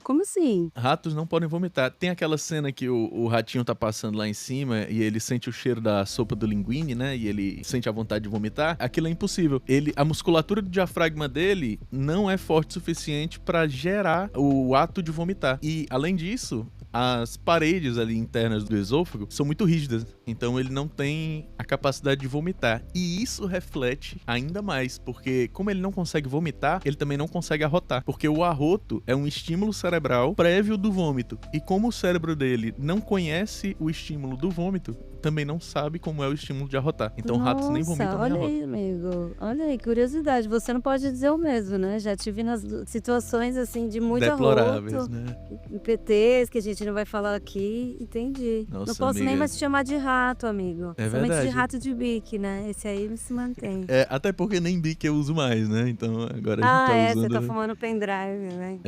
Como assim? Ratos não podem vomitar. Tem aquela cena que o ratinho tá passando lá em cima e ele sente o cheiro da sopa do linguine, né? E ele sente a vontade de vomitar. Aquilo é impossível. A musculatura do diafragma dele não é forte o suficiente pra gerar o ato de vomitar. E, além disso, as paredes ali internas do esôfago são muito rígidas, então ele não tem a capacidade de vomitar. E isso reflete ainda mais, porque como ele não consegue vomitar, ele também não consegue arrotar, porque o arroto é um estímulo cerebral prévio do vômito. E como o cérebro dele não conhece o estímulo do vômito, também não sabe como é o estímulo de arrotar. Então ratos nem vomitam nem arrotam. Olha aí, amigo. Olha aí, curiosidade. Você não pode dizer o mesmo, né? Já tive nas situações, assim, de muito deploráveis, arroto. né? PTs, que a gente não vai falar aqui. Entendi. Nossa, não posso nem mais te chamar de rato, amigo. É somente verdade. de rato de bique, né? Esse aí se mantém. Até porque nem bique eu uso mais, né? Então agora a gente tá usando... você tá fumando pendrive, né?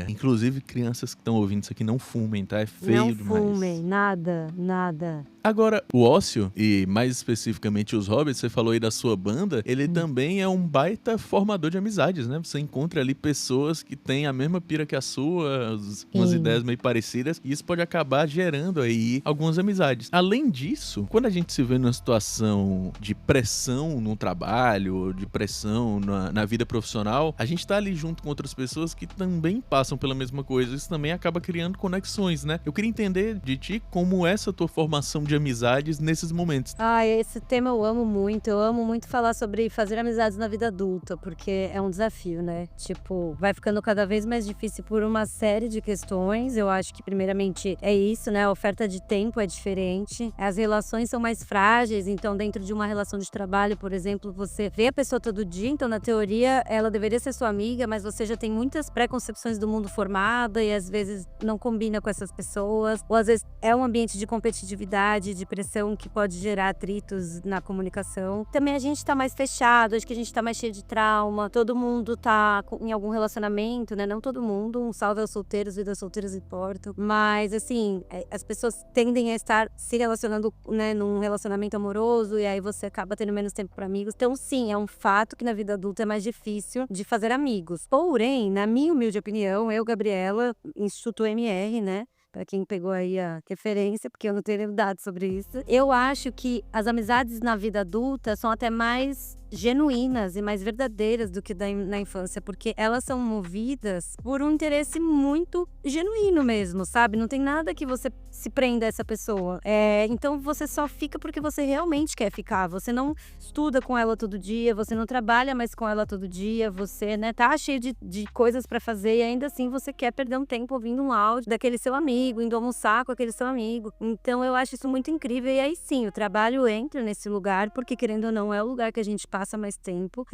Inclusive crianças que estão ouvindo isso aqui não fumem, tá? É feio não demais. Não fumem, nada. Agora, o ócio, e mais especificamente os hobbies, você falou aí da sua banda, ele também é um baita formador de amizades, né? Você encontra ali pessoas que têm a mesma pira que a sua, umas ideias meio parecidas, e isso pode acabar gerando aí algumas amizades. Além disso, quando a gente se vê numa situação de pressão no trabalho, de pressão na vida profissional, a gente tá ali junto com outras pessoas que também passam pela mesma coisa. Isso também acaba criando conexões, né? Eu queria entender de ti como essa tua formação de de amizades nesses momentos. Ah, esse tema eu amo muito. Eu amo muito falar sobre fazer amizades na vida adulta, porque é um desafio, né? Tipo, vai ficando cada vez mais difícil por uma série de questões. Eu acho que, primeiramente, é isso, né? A oferta de tempo é diferente. As relações são mais frágeis. Então, dentro de uma relação de trabalho, por exemplo, você vê a pessoa todo dia. Então, na teoria, ela deveria ser sua amiga, mas você já tem muitas preconcepções do mundo formada e, às vezes, não combina com essas pessoas. Ou, às vezes, é um ambiente de competitividade, de pressão que pode gerar atritos na comunicação. Também a gente tá mais fechado, acho que a gente tá mais cheio de trauma. Todo mundo tá em algum relacionamento, né? Não todo mundo. Um salve aos solteiros, vidas solteiras importam. Mas, assim, as pessoas tendem a estar se relacionando, né, num relacionamento amoroso e aí você acaba tendo menos tempo para amigos. Então, sim, é um fato que na vida adulta é mais difícil de fazer amigos. Porém, na minha humilde opinião, eu, Gabriela, Instituto MR, né? Pra quem pegou aí a referência, porque eu não tenho dados sobre isso. Eu acho que as amizades na vida adulta são até mais genuínas e mais verdadeiras do que na infância, porque elas são movidas por um interesse muito genuíno mesmo, sabe? Não tem nada que você se prenda a essa pessoa. Então você só fica porque você realmente quer ficar. Você não estuda com ela todo dia, você não trabalha mais com ela todo dia, você, né, tá cheio de coisas pra fazer e ainda assim você quer perder um tempo ouvindo um áudio daquele seu amigo, indo almoçar com aquele seu amigo. Então eu acho isso muito incrível e aí sim, o trabalho entra nesse lugar, porque querendo ou não é o lugar que a gente passa mais tempo.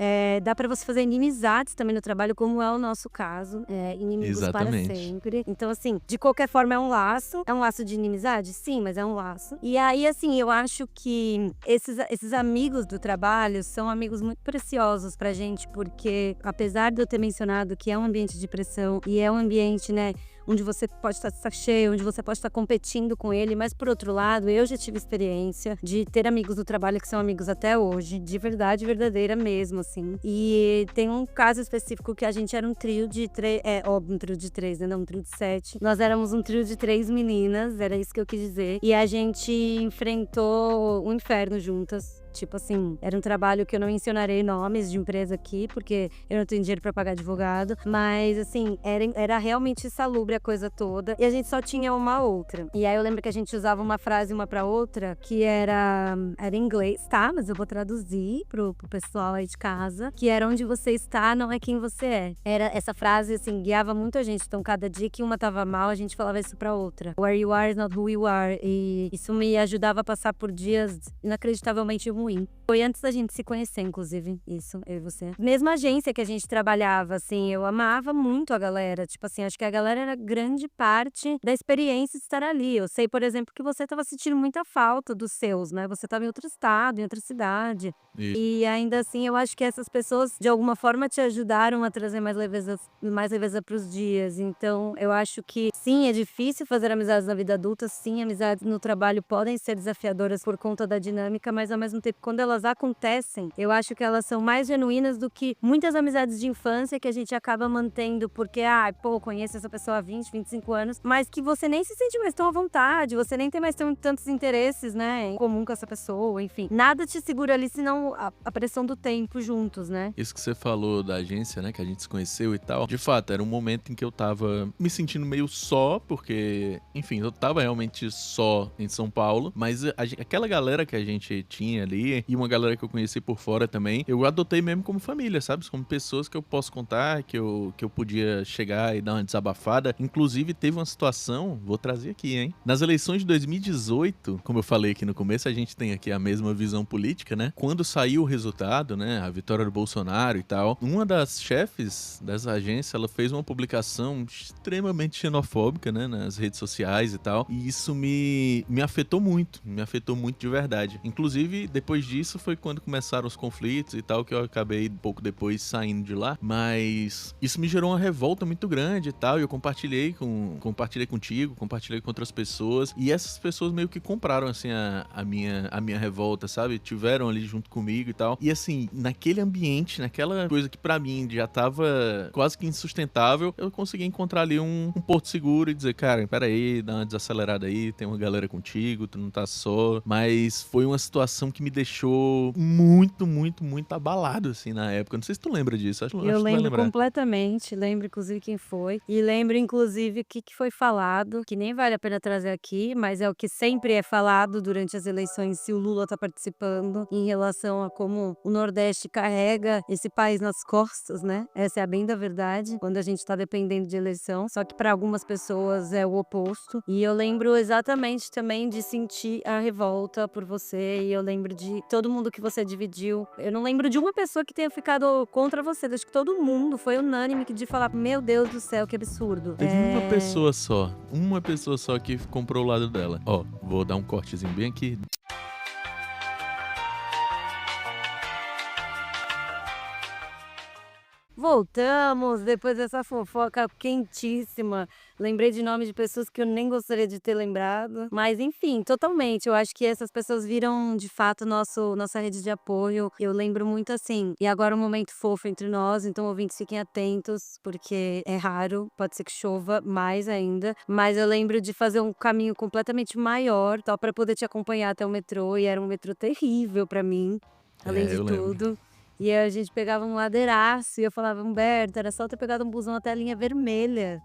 Dá pra você fazer inimizades também no trabalho, como é o nosso caso. Inimigos Exatamente. para sempre. Então, assim, de qualquer forma é um laço. É um laço de inimizade? Sim, mas é um laço. E aí, assim, eu acho que esses amigos do trabalho são amigos muito preciosos pra gente, porque apesar de eu ter mencionado que é um ambiente de pressão e é um ambiente, né, onde você pode estar de saco cheio, onde você pode estar competindo com ele, mas por outro lado, eu já tive experiência de ter amigos do trabalho que são amigos até hoje, de verdade, verdadeira mesmo, assim. E tem um caso específico que a gente era um trio de três, óbvio, um trio de três, né, não um trio de 7. Nós éramos um trio de 3 meninas, era isso que eu quis dizer, e a gente enfrentou o inferno juntas. Tipo assim, era um trabalho que eu não mencionarei nomes de empresa aqui, porque eu não tenho dinheiro pra pagar advogado. Mas, assim, era realmente insalubre a coisa toda. E a gente só tinha uma outra. E aí eu lembro que a gente usava uma frase uma pra outra, que era em inglês, tá? Mas eu vou traduzir pro pessoal aí de casa. Que era: onde você está não é quem você é. Era essa frase, assim, guiava muito a gente. Então, cada dia que uma tava mal, a gente falava isso pra outra. Where you are is not who you are. E isso me ajudava a passar por dias inacreditavelmente ruim. Foi antes da gente se conhecer, inclusive, isso, eu e você. Mesma agência que a gente trabalhava, assim, eu amava muito a galera. Tipo assim, acho que a galera era grande parte da experiência de estar ali. Eu sei, por exemplo, que você tava sentindo muita falta dos seus, né? Você tava em outro estado, em outra cidade. Isso. E ainda assim, eu acho que essas pessoas, de alguma forma, te ajudaram a trazer mais leveza pros dias. Então, eu acho que, sim, é difícil fazer amizades na vida adulta. Sim, amizades no trabalho podem ser desafiadoras por conta da dinâmica, mas ao mesmo tempo, quando elas acontecem, eu acho que elas são mais genuínas do que muitas amizades de infância que a gente acaba mantendo porque, conheço essa pessoa há 20, 25 anos, mas que você nem se sente mais tão à vontade, você nem tem mais tantos interesses, né, em comum com essa pessoa, enfim. Nada te segura ali senão a pressão do tempo juntos, né? Isso que você falou da agência, né, que a gente se conheceu e tal, de fato, era um momento em que eu tava me sentindo meio só, porque, enfim, eu tava realmente só em São Paulo, mas aquela galera que a gente tinha ali, e uma galera que eu conheci por fora também, eu adotei mesmo como família, sabe? Como pessoas que eu posso contar, que eu podia chegar e dar uma desabafada. Inclusive, teve uma situação, vou trazer aqui, hein? Nas eleições de 2018, como eu falei aqui no começo, a gente tem aqui a mesma visão política, né? Quando saiu o resultado, né? A vitória do Bolsonaro e tal, uma das chefes dessa agência, ela fez uma publicação extremamente xenofóbica, né? Nas redes sociais e tal, e isso me afetou muito de verdade. Inclusive, depois disso foi quando começaram os conflitos e tal, que eu acabei pouco depois saindo de lá, mas isso me gerou uma revolta muito grande e tal, e eu compartilhei contigo, compartilhei com outras pessoas, e essas pessoas meio que compraram, assim, a minha revolta, sabe? Tiveram ali junto comigo e tal, e assim, naquele ambiente, naquela coisa que pra mim já tava quase que insustentável, eu consegui encontrar ali um porto seguro e dizer, cara, peraí, dá uma desacelerada aí, tem uma galera contigo, tu não tá só, mas foi uma situação que me deixou muito, muito, muito abalado, assim, na época. Não sei se tu lembra disso. Acho que Eu tu vai lembro lembrar. completamente, lembro inclusive quem foi, e lembro inclusive o que foi falado, que nem vale a pena trazer aqui, mas é o que sempre é falado durante as eleições se o Lula tá participando, em relação a como o Nordeste carrega esse país nas costas, né? Essa é a bem da verdade, quando a gente tá dependendo de eleição, só que para algumas pessoas é o oposto. E eu lembro exatamente também de sentir a revolta por você, e eu lembro de todo mundo que você dividiu. Eu não lembro de uma pessoa que tenha ficado contra você, acho que todo mundo foi unânime de falar, meu Deus do céu, que absurdo. Teve uma pessoa só que comprou o lado dela. Ó, vou dar um cortezinho bem aqui. Voltamos depois dessa fofoca quentíssima. Lembrei de nome de pessoas que eu nem gostaria de ter lembrado. Mas enfim, totalmente. Eu acho que essas pessoas viram de fato nossa rede de apoio. Eu lembro muito assim. E agora um momento fofo entre nós, então ouvintes fiquem atentos, porque é raro, pode ser que chova mais ainda. Mas eu lembro de fazer um caminho completamente maior, tal, para poder te acompanhar até o metrô. E era um metrô terrível para mim, além de Eu lembro. tudo. E aí a gente pegava um ladeiraço e eu falava, Humberto, era só ter pegado um busão até a linha vermelha.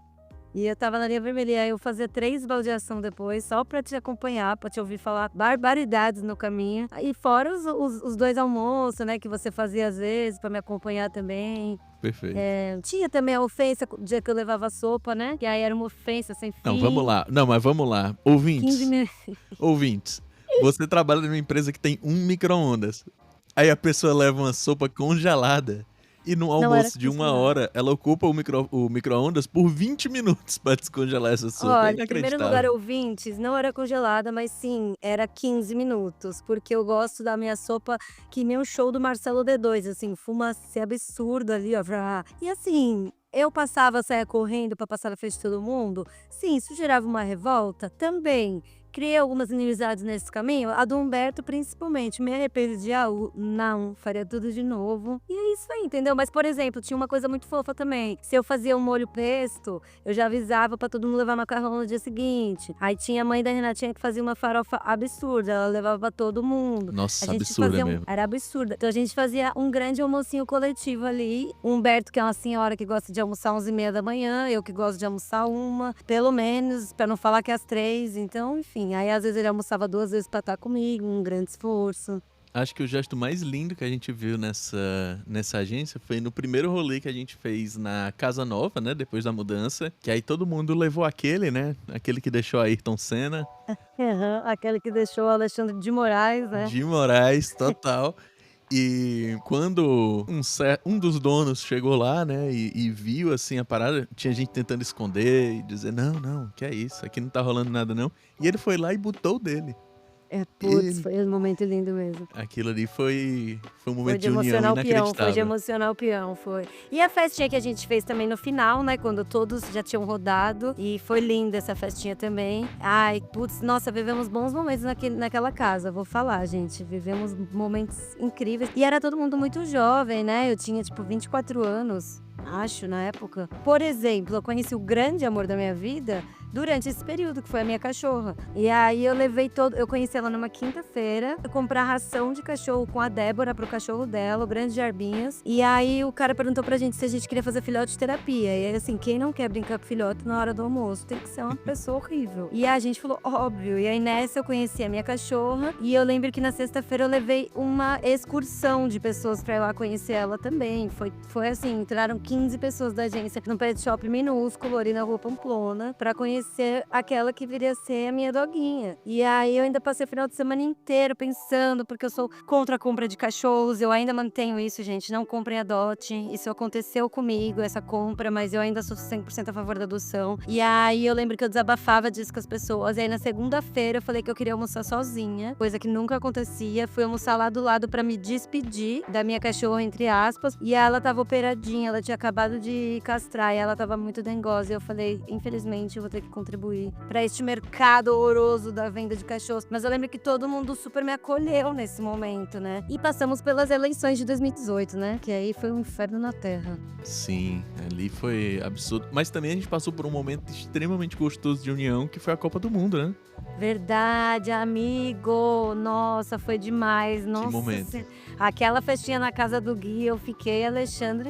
E eu tava na linha vermelha, e aí eu fazia 3 baldeação depois, só pra te acompanhar, pra te ouvir falar barbaridades no caminho. E fora os 2 almoços, né, que você fazia às vezes, pra me acompanhar também. Perfeito. Tinha também a ofensa, o dia que eu levava sopa, né, que aí era uma ofensa sem fim. Não, vamos lá. Não, mas vamos lá. 15 minutos. Ouvintes, você trabalha numa empresa que tem um micro-ondas. Aí a pessoa leva uma sopa congelada e no Não era almoço de 1 congelada. hora ela ocupa o micro-ondas por 20 minutos pra descongelar essa sopa. É Olha, em primeiro lugar, inacreditável. ouvintes, não era congelada, mas sim, era 15 minutos, porque eu gosto da minha sopa que nem o show do Marcelo D2, assim, fumacê absurdo ali, ó. Vrá. E assim, eu saia correndo pra passar na frente de todo mundo? Sim, isso gerava uma revolta? Também. Criei algumas inimizades nesse caminho, a do Humberto principalmente. Me arrependo de algo? Não, faria tudo de novo. E é isso aí, entendeu? Mas, por exemplo, tinha uma coisa muito fofa também. Se eu fazia um molho pesto, eu já avisava pra todo mundo levar macarrão no dia seguinte. Aí tinha a mãe da Renatinha que fazia uma farofa absurda, ela levava pra todo mundo. Nossa, A gente absurda fazia mesmo. Era absurda. Então a gente fazia um grande almocinho coletivo ali. O Humberto, que é uma senhora que gosta de almoçar 11h30 da manhã, eu que gosto de almoçar 1, pelo menos, pra não falar que é às 3. Então, enfim, aí às vezes ele almoçava 2 vezes pra estar comigo, um grande esforço. Acho que o gesto mais lindo que a gente viu nessa agência foi no primeiro rolê que a gente fez na Casa Nova, né? Depois da mudança. Que aí todo mundo levou aquele, né? Aquele que deixou a Ayrton Senna. Aquele que deixou o Alexandre de Moraes, né? De Moraes, total. E quando um dos donos chegou lá, né, e viu assim a parada, tinha gente tentando esconder e dizer, não, que é isso, aqui não tá rolando nada não. E ele foi lá e botou o dele. Putz, foi um momento lindo mesmo. Aquilo ali foi um momento Foi de de união emocionar o peão, inacreditável. foi de emocionar o peão, foi. E a festinha que a gente fez também no final, né, quando todos já tinham rodado, e foi linda essa festinha também. Ai, putz, nossa, vivemos bons momentos naquela casa, vou falar, gente, vivemos momentos incríveis. E era todo mundo muito jovem, né, eu tinha tipo 24 anos, acho, na época. Por exemplo, eu conheci o grande amor da minha vida durante esse período, que foi a minha cachorra. E aí eu conheci ela numa quinta-feira, eu comprei ração de cachorro com a Débora pro cachorro dela, o grande Jarbinhas. E aí o cara perguntou pra gente se a gente queria fazer filhote de terapia. E aí assim, quem não quer brincar com filhote na hora do almoço tem que ser uma pessoa horrível. E a gente falou, óbvio. E aí nessa eu conheci a minha cachorra, e eu lembro que na sexta-feira eu levei uma excursão de pessoas pra ir lá conhecer ela também. Foi assim, entraram 15 pessoas da agência num pet shop minúsculo ali na Rua Pamplona pra conhecer aquela que viria a ser a minha doguinha. E aí eu ainda passei o final de semana inteiro pensando, porque eu sou contra a compra de cachorros, eu ainda mantenho isso, gente, não comprem, adote. Isso aconteceu comigo, essa compra, mas eu ainda sou 100% a favor da adoção. E aí eu lembro que eu desabafava disso com as pessoas, e aí na segunda-feira eu falei que eu queria almoçar sozinha, coisa que nunca acontecia. Fui almoçar lá do lado pra me despedir da minha cachorra, entre aspas, e ela tava operadinha, ela tinha acabado de castrar, e ela tava muito dengosa, e eu falei, infelizmente eu vou ter que que contribuir pra este mercado horroroso da venda de cachorros. Mas eu lembro que todo mundo super me acolheu nesse momento, né? E passamos pelas eleições de 2018, né? Que aí foi um inferno na Terra. Sim, ali foi absurdo. Mas também a gente passou por um momento extremamente gostoso de união, que foi a Copa do Mundo, né? Verdade, amigo. Nossa, foi demais. Nossa, momento. Aquela festinha na casa do Gui, eu fiquei Alexandre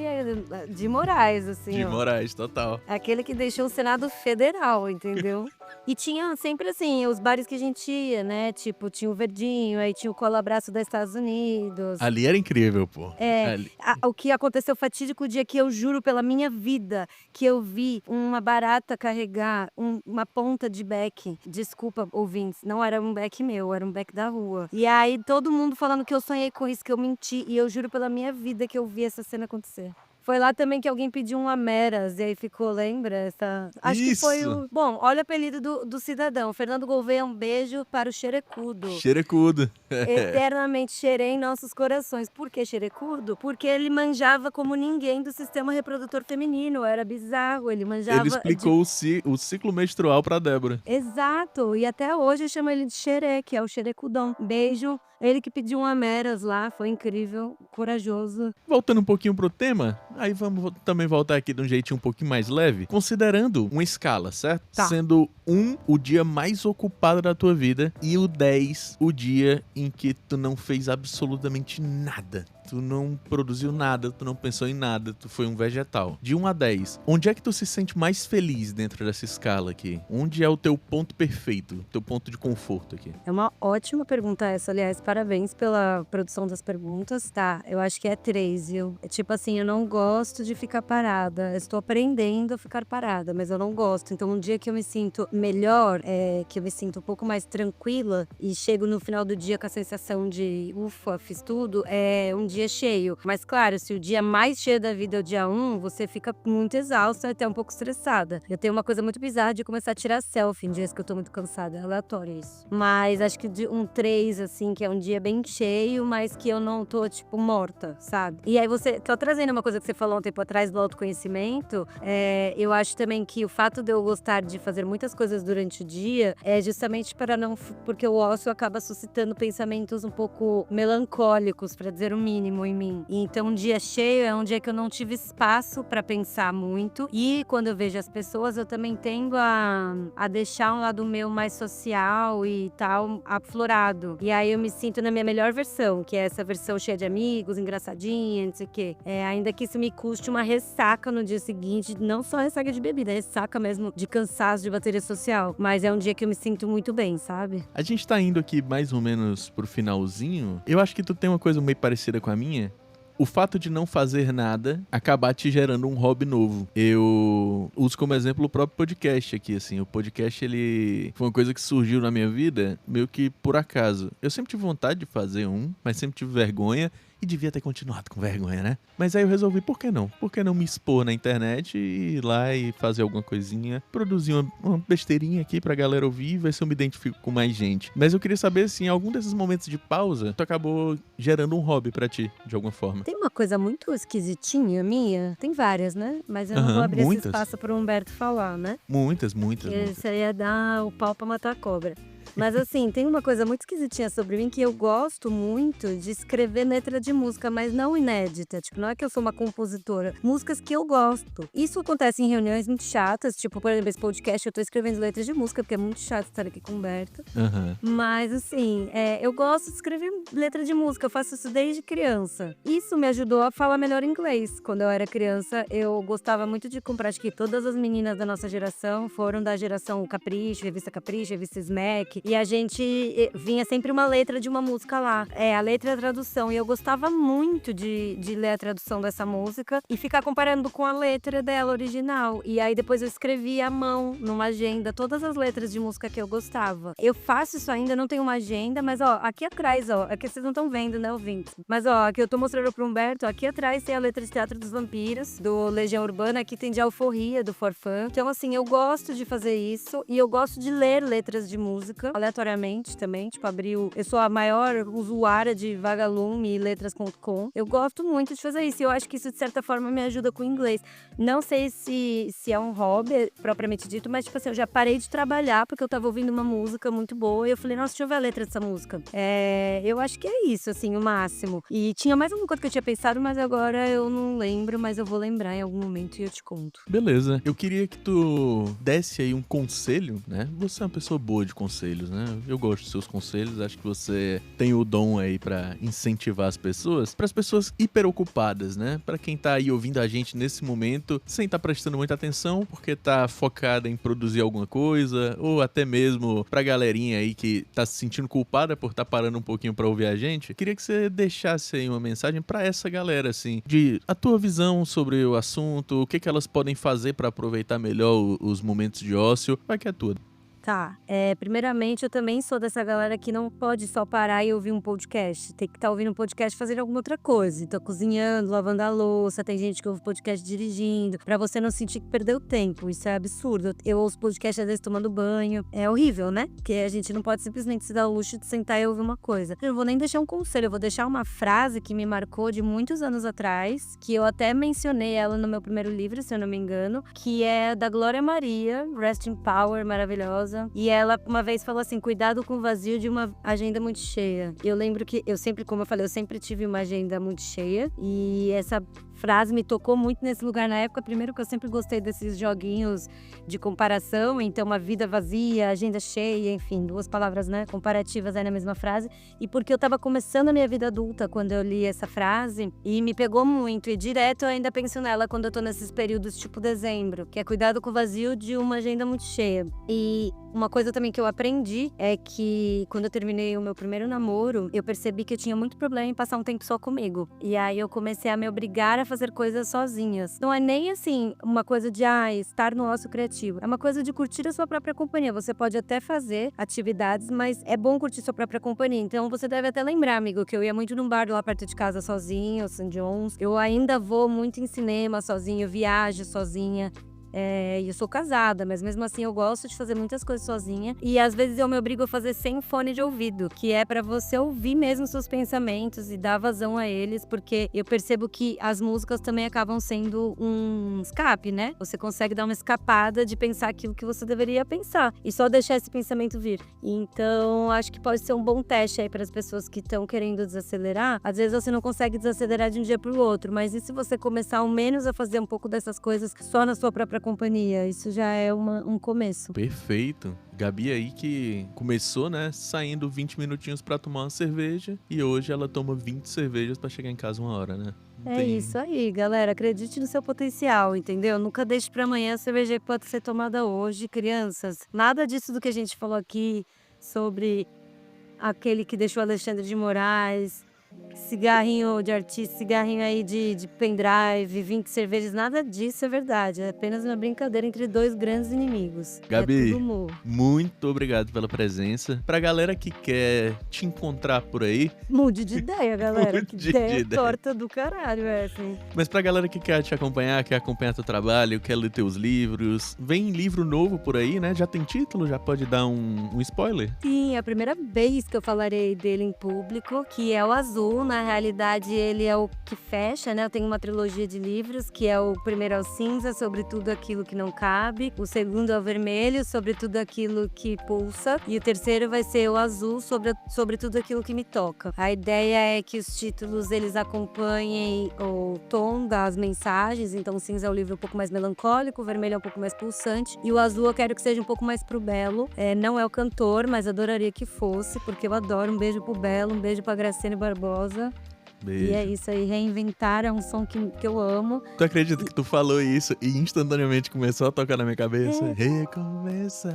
de Moraes, assim. De ó. Moraes, total. Aquele que deixou o Senado Federal, entendeu? E tinha sempre assim, os bares que a gente ia, né? Tipo, tinha o Verdinho, aí tinha o Colabraço dos Estados Unidos. Ali era incrível, pô. Ali. O que aconteceu fatídico o dia que eu juro pela minha vida que eu vi uma barata carregar uma ponta de beck. Desculpa, ouvintes, não era um beck meu, era um beck da rua. E aí todo mundo falando que eu sonhei com isso, que eu menti. E eu juro pela minha vida que eu vi essa cena acontecer. Foi lá também que alguém pediu um Ameras, e aí ficou, lembra? Acho que foi Isso! o... Bom, olha o apelido do cidadão. Fernando Gouveia, um beijo para o Xerecudo. Xerecudo. Eternamente xerei em nossos corações. Por que xerecudo? Porque ele manjava como ninguém do sistema reprodutor feminino. Era bizarro, ele manjava... Ele explicou o ciclo menstrual pra Débora. Exato, e até hoje eu chamo ele de xeré, que é o xerecudão. Beijo, ele que pediu um Ameras lá, foi incrível, corajoso. Voltando um pouquinho pro tema, aí vamos também voltar aqui de um jeitinho um pouquinho mais leve, considerando uma escala, certo? Tá. Sendo 1 o dia mais ocupado da tua vida e o 10 o dia em que tu não fez absolutamente nada. Tu não produziu nada, tu não pensou em nada, tu foi um vegetal. De 1 a 10, onde é que tu se sente mais feliz dentro dessa escala aqui? Onde é o teu ponto perfeito, teu ponto de conforto aqui? É uma ótima pergunta essa, aliás, parabéns pela produção das perguntas. Tá, eu acho que é 3, viu? É tipo assim, eu não gosto de ficar parada, eu estou aprendendo a ficar parada, mas eu não gosto. Então um dia que eu me sinto melhor, que eu me sinto um pouco mais tranquila e chego no final do dia com a sensação de ufa, fiz tudo, é um dia cheio. Mas claro, se o dia mais cheio da vida é o dia 1, você fica muito exausta e até um pouco estressada. Eu tenho uma coisa muito bizarra de começar a tirar selfie em dias que eu tô muito cansada, é aleatório isso. Mas acho que de um 3, assim, que é um dia bem cheio, mas que eu não tô, tipo, morta, sabe? E aí tô trazendo uma coisa que você falou um tempo atrás do autoconhecimento, eu acho também que o fato de eu gostar de fazer muitas coisas durante o dia é justamente para não... porque o ócio acaba suscitando pensamentos um pouco melancólicos, pra dizer o mínimo, em mim. E então um dia cheio é um dia que eu não tive espaço pra pensar muito, e quando eu vejo as pessoas eu também tendo a deixar um lado meu mais social e tal aflorado, e aí eu me sinto na minha melhor versão, que é essa versão cheia de amigos, engraçadinha, não sei o quê. Ainda que isso me custe uma ressaca no dia seguinte, não só ressaca de bebida, ressaca mesmo de cansaço de bateria social, mas é um dia que eu me sinto muito bem, sabe? A gente tá indo aqui mais ou menos pro finalzinho. Eu acho que tu tem uma coisa meio parecida com a minha. O fato de não fazer nada acabar te gerando um hobby novo. Eu uso como exemplo o próprio podcast aqui, assim. O podcast, ele foi uma coisa que surgiu na minha vida meio que por acaso. Eu sempre tive vontade de fazer mas sempre tive vergonha. E devia ter continuado com vergonha, né? Mas aí eu resolvi, por que não? Por que não me expor na internet e ir lá e fazer alguma coisinha? Produzir uma besteirinha aqui pra galera ouvir e ver se eu me identifico com mais gente. Mas eu queria saber se em algum desses momentos de pausa, tu acabou gerando um hobby pra ti, de alguma forma. Tem uma coisa muito esquisitinha minha, tem várias, né? Mas eu não vou abrir esse espaço pro Humberto falar, né? Muitas. Isso aí ia dar o pau pra matar a cobra. Mas assim, tem uma coisa muito esquisitinha sobre mim, que eu gosto muito de escrever letra de música, mas não inédita. Tipo, não é que eu sou uma compositora. Músicas que eu gosto. Isso acontece em reuniões muito chatas. Tipo, por exemplo, esse podcast eu tô escrevendo letras de música, porque é muito chato estar aqui com o Humberto. Mas assim, eu gosto de escrever letra de música. Eu faço isso desde criança. Isso me ajudou a falar melhor inglês. Quando eu era criança, eu gostava muito de comprar. Acho que todas as meninas da nossa geração foram da geração Capricho, revista Smack. E a gente vinha sempre uma letra de uma música lá. A letra e a tradução. E eu gostava muito de ler a tradução dessa música e ficar comparando com a letra dela original. E aí depois eu escrevia à mão, numa agenda, todas as letras de música que eu gostava. Eu faço isso ainda, não tenho uma agenda, mas ó, aqui atrás, ó, é que vocês não estão vendo, né, ouvintes? Mas ó, aqui eu tô mostrando pro Humberto, aqui atrás tem a letra de Teatro dos Vampiros, do Legião Urbana, aqui tem de Alforria, do Forfã. Então assim, eu gosto de fazer isso e eu gosto de ler letras de música. aleatoriamente também. Tipo, eu sou a maior usuária de Vagalume e letras.com. Eu gosto muito de fazer isso. E eu acho que isso, de certa forma, me ajuda com o inglês. Não sei se é um hobby, propriamente dito, mas, tipo assim, eu já parei de trabalhar porque eu tava ouvindo uma música muito boa e eu falei, nossa, deixa eu ver a letra dessa música. Eu acho que é isso, assim, o máximo. E tinha mais alguma coisa que eu tinha pensado, mas agora eu não lembro, mas eu vou lembrar em algum momento e eu te conto. Beleza. Eu queria que tu desse aí um conselho, né? Você é uma pessoa boa de conselhos, né? Eu gosto dos seus conselhos, acho que você tem o dom aí pra incentivar as pessoas, pras pessoas hiperocupadas, né? Pra quem tá aí ouvindo a gente nesse momento, sem tá prestando muita atenção, porque tá focada em produzir alguma coisa, ou até mesmo pra galerinha aí que tá se sentindo culpada por tá parando um pouquinho pra ouvir a gente. Queria que você deixasse aí uma mensagem pra essa galera, assim, de a tua visão sobre o assunto, o que elas podem fazer pra aproveitar melhor os momentos de ócio. Vai que é tudo. Tá, primeiramente eu também sou dessa galera que não pode só parar e ouvir um podcast. Tem que estar ouvindo um podcast fazendo alguma outra coisa. Então, cozinhando, lavando a louça, tem gente que ouve podcast dirigindo, pra você não sentir que perdeu tempo. Isso é absurdo. Eu ouço podcast às vezes tomando banho. É horrível, né? Porque a gente não pode simplesmente se dar o luxo de sentar e ouvir uma coisa. Eu não vou nem deixar um conselho, eu vou deixar uma frase que me marcou de muitos anos atrás, que eu até mencionei ela no meu primeiro livro, se eu não me engano, que é da Glória Maria, Rest in Power, maravilhosa. E ela uma vez falou assim, cuidado com o vazio de uma agenda muito cheia. Eu lembro que eu sempre, como eu falei, eu sempre tive uma agenda muito cheia. E essa frase me tocou muito nesse lugar na época. Primeiro que eu sempre gostei desses joguinhos de comparação. Então, uma vida vazia, agenda cheia, enfim, duas palavras, né, comparativas aí na mesma frase. E porque eu tava começando a minha vida adulta quando eu li essa frase. E me pegou muito. E direto eu ainda penso nela quando eu tô nesses períodos tipo dezembro. Que é cuidado com o vazio de uma agenda muito cheia. E uma coisa também que eu aprendi é que quando eu terminei o meu primeiro namoro, eu percebi que eu tinha muito problema em passar um tempo só comigo. E aí eu comecei a me obrigar a fazer coisas sozinhas. Não é nem assim uma coisa de estar no ócio criativo. É uma coisa de curtir a sua própria companhia. Você pode até fazer atividades, mas é bom curtir sua própria companhia. Então você deve até lembrar, amigo, que eu ia muito num bar lá perto de casa sozinha, o St. John's. Eu ainda vou muito em cinema sozinha, eu viajo sozinha. Eu sou casada, mas mesmo assim eu gosto de fazer muitas coisas sozinha. E às vezes eu me obrigo a fazer sem fone de ouvido, que é pra você ouvir mesmo seus pensamentos e dar vazão a eles, porque eu percebo que as músicas também acabam sendo um escape, né? Você consegue dar uma escapada de pensar aquilo que você deveria pensar e só deixar esse pensamento vir. Então, acho que pode ser um bom teste aí para as pessoas que estão querendo desacelerar. Às vezes você não consegue desacelerar de um dia pro outro, mas e se você começar ao menos a fazer um pouco dessas coisas só na sua própria companhia? Isso já é um começo. Perfeito. Gabi aí que começou, né, saindo 20 minutinhos pra tomar uma cerveja e hoje ela toma 20 cervejas pra chegar em casa 1 hora, né? Isso aí, galera. Acredite no seu potencial, entendeu? Nunca deixe pra amanhã a cerveja que pode ser tomada hoje. Crianças, nada disso do que a gente falou aqui sobre aquele que deixou Alexandre de Moraes, cigarrinho de artista, cigarrinho aí de pendrive, 20 cervejas, nada disso é verdade. É apenas uma brincadeira entre dois grandes inimigos. Gabi, é tudo humor. Muito obrigado pela presença. Pra galera que quer te encontrar por aí... Mude de ideia, galera. Mude Que de ideia ideia. torta do caralho essa, hein? Mas pra galera que quer te acompanhar, quer acompanhar teu trabalho, quer ler teus livros, vem livro novo por aí, né? Já tem título? Já pode dar um spoiler? Sim, é a primeira vez que eu falarei dele em público, que é o Azul. Na realidade, ele é o que fecha, né? Eu tenho uma trilogia de livros, que é o primeiro é o cinza, sobre tudo aquilo que não cabe. O segundo é o vermelho, sobre tudo aquilo que pulsa. E o terceiro vai ser o azul, sobre tudo aquilo que me toca. A ideia é que os títulos, eles acompanhem o tom das mensagens. Então, o cinza é o livro um pouco mais melancólico, o vermelho é um pouco mais pulsante. E o azul eu quero que seja um pouco mais pro Belo. Não é o cantor, mas adoraria que fosse, porque eu adoro. Um beijo pro Belo, um beijo pra Graciane Barbosa. Beijo. E é isso aí, reinventar é um som que eu amo. Tu acredita que tu falou isso e instantaneamente começou a tocar na minha cabeça? Recomeçar.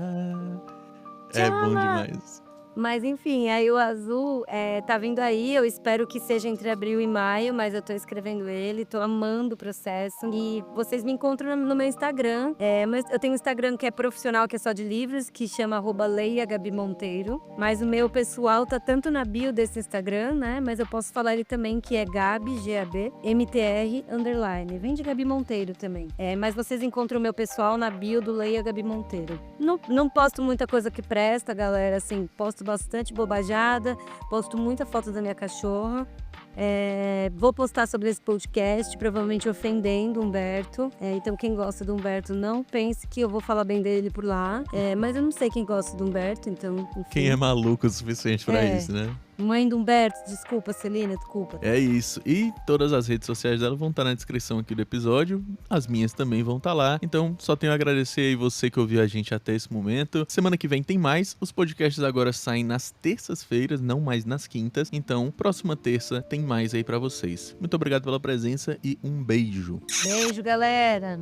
É bom demais. Mas enfim, aí o Azul tá vindo aí, eu espero que seja entre abril e maio, mas eu tô escrevendo ele, tô amando o processo. E vocês me encontram no meu Instagram, mas eu tenho um Instagram que é profissional, que é só de livros, que chama @leiagabimonteiro. Mas o meu pessoal tá tanto na bio desse Instagram, né, mas eu posso falar ele também, que é Gabi, G-A-B, MTR, _. Vem de Gabi Monteiro também. Mas vocês encontram o meu pessoal na bio do Leia Gabi Monteiro. Não posto muita coisa que presta, galera, assim, posto bastante bobajada, posto muita foto da minha cachorra. Vou postar sobre esse podcast, provavelmente ofendendo o Humberto. Então quem gosta do Humberto não pense que eu vou falar bem dele por lá. Mas eu não sei quem gosta do Humberto, então enfim. Quem é maluco o suficiente pra isso, né? Mãe do Humberto, desculpa, Celina, desculpa. É isso. E todas as redes sociais dela vão estar na descrição aqui do episódio. As minhas também vão estar lá. Então, só tenho a agradecer aí você que ouviu a gente até esse momento. Semana que vem tem mais. Os podcasts agora saem nas terças-feiras, não mais nas quintas. Então, próxima terça tem mais aí pra vocês. Muito obrigado pela presença e um beijo. Beijo, galera.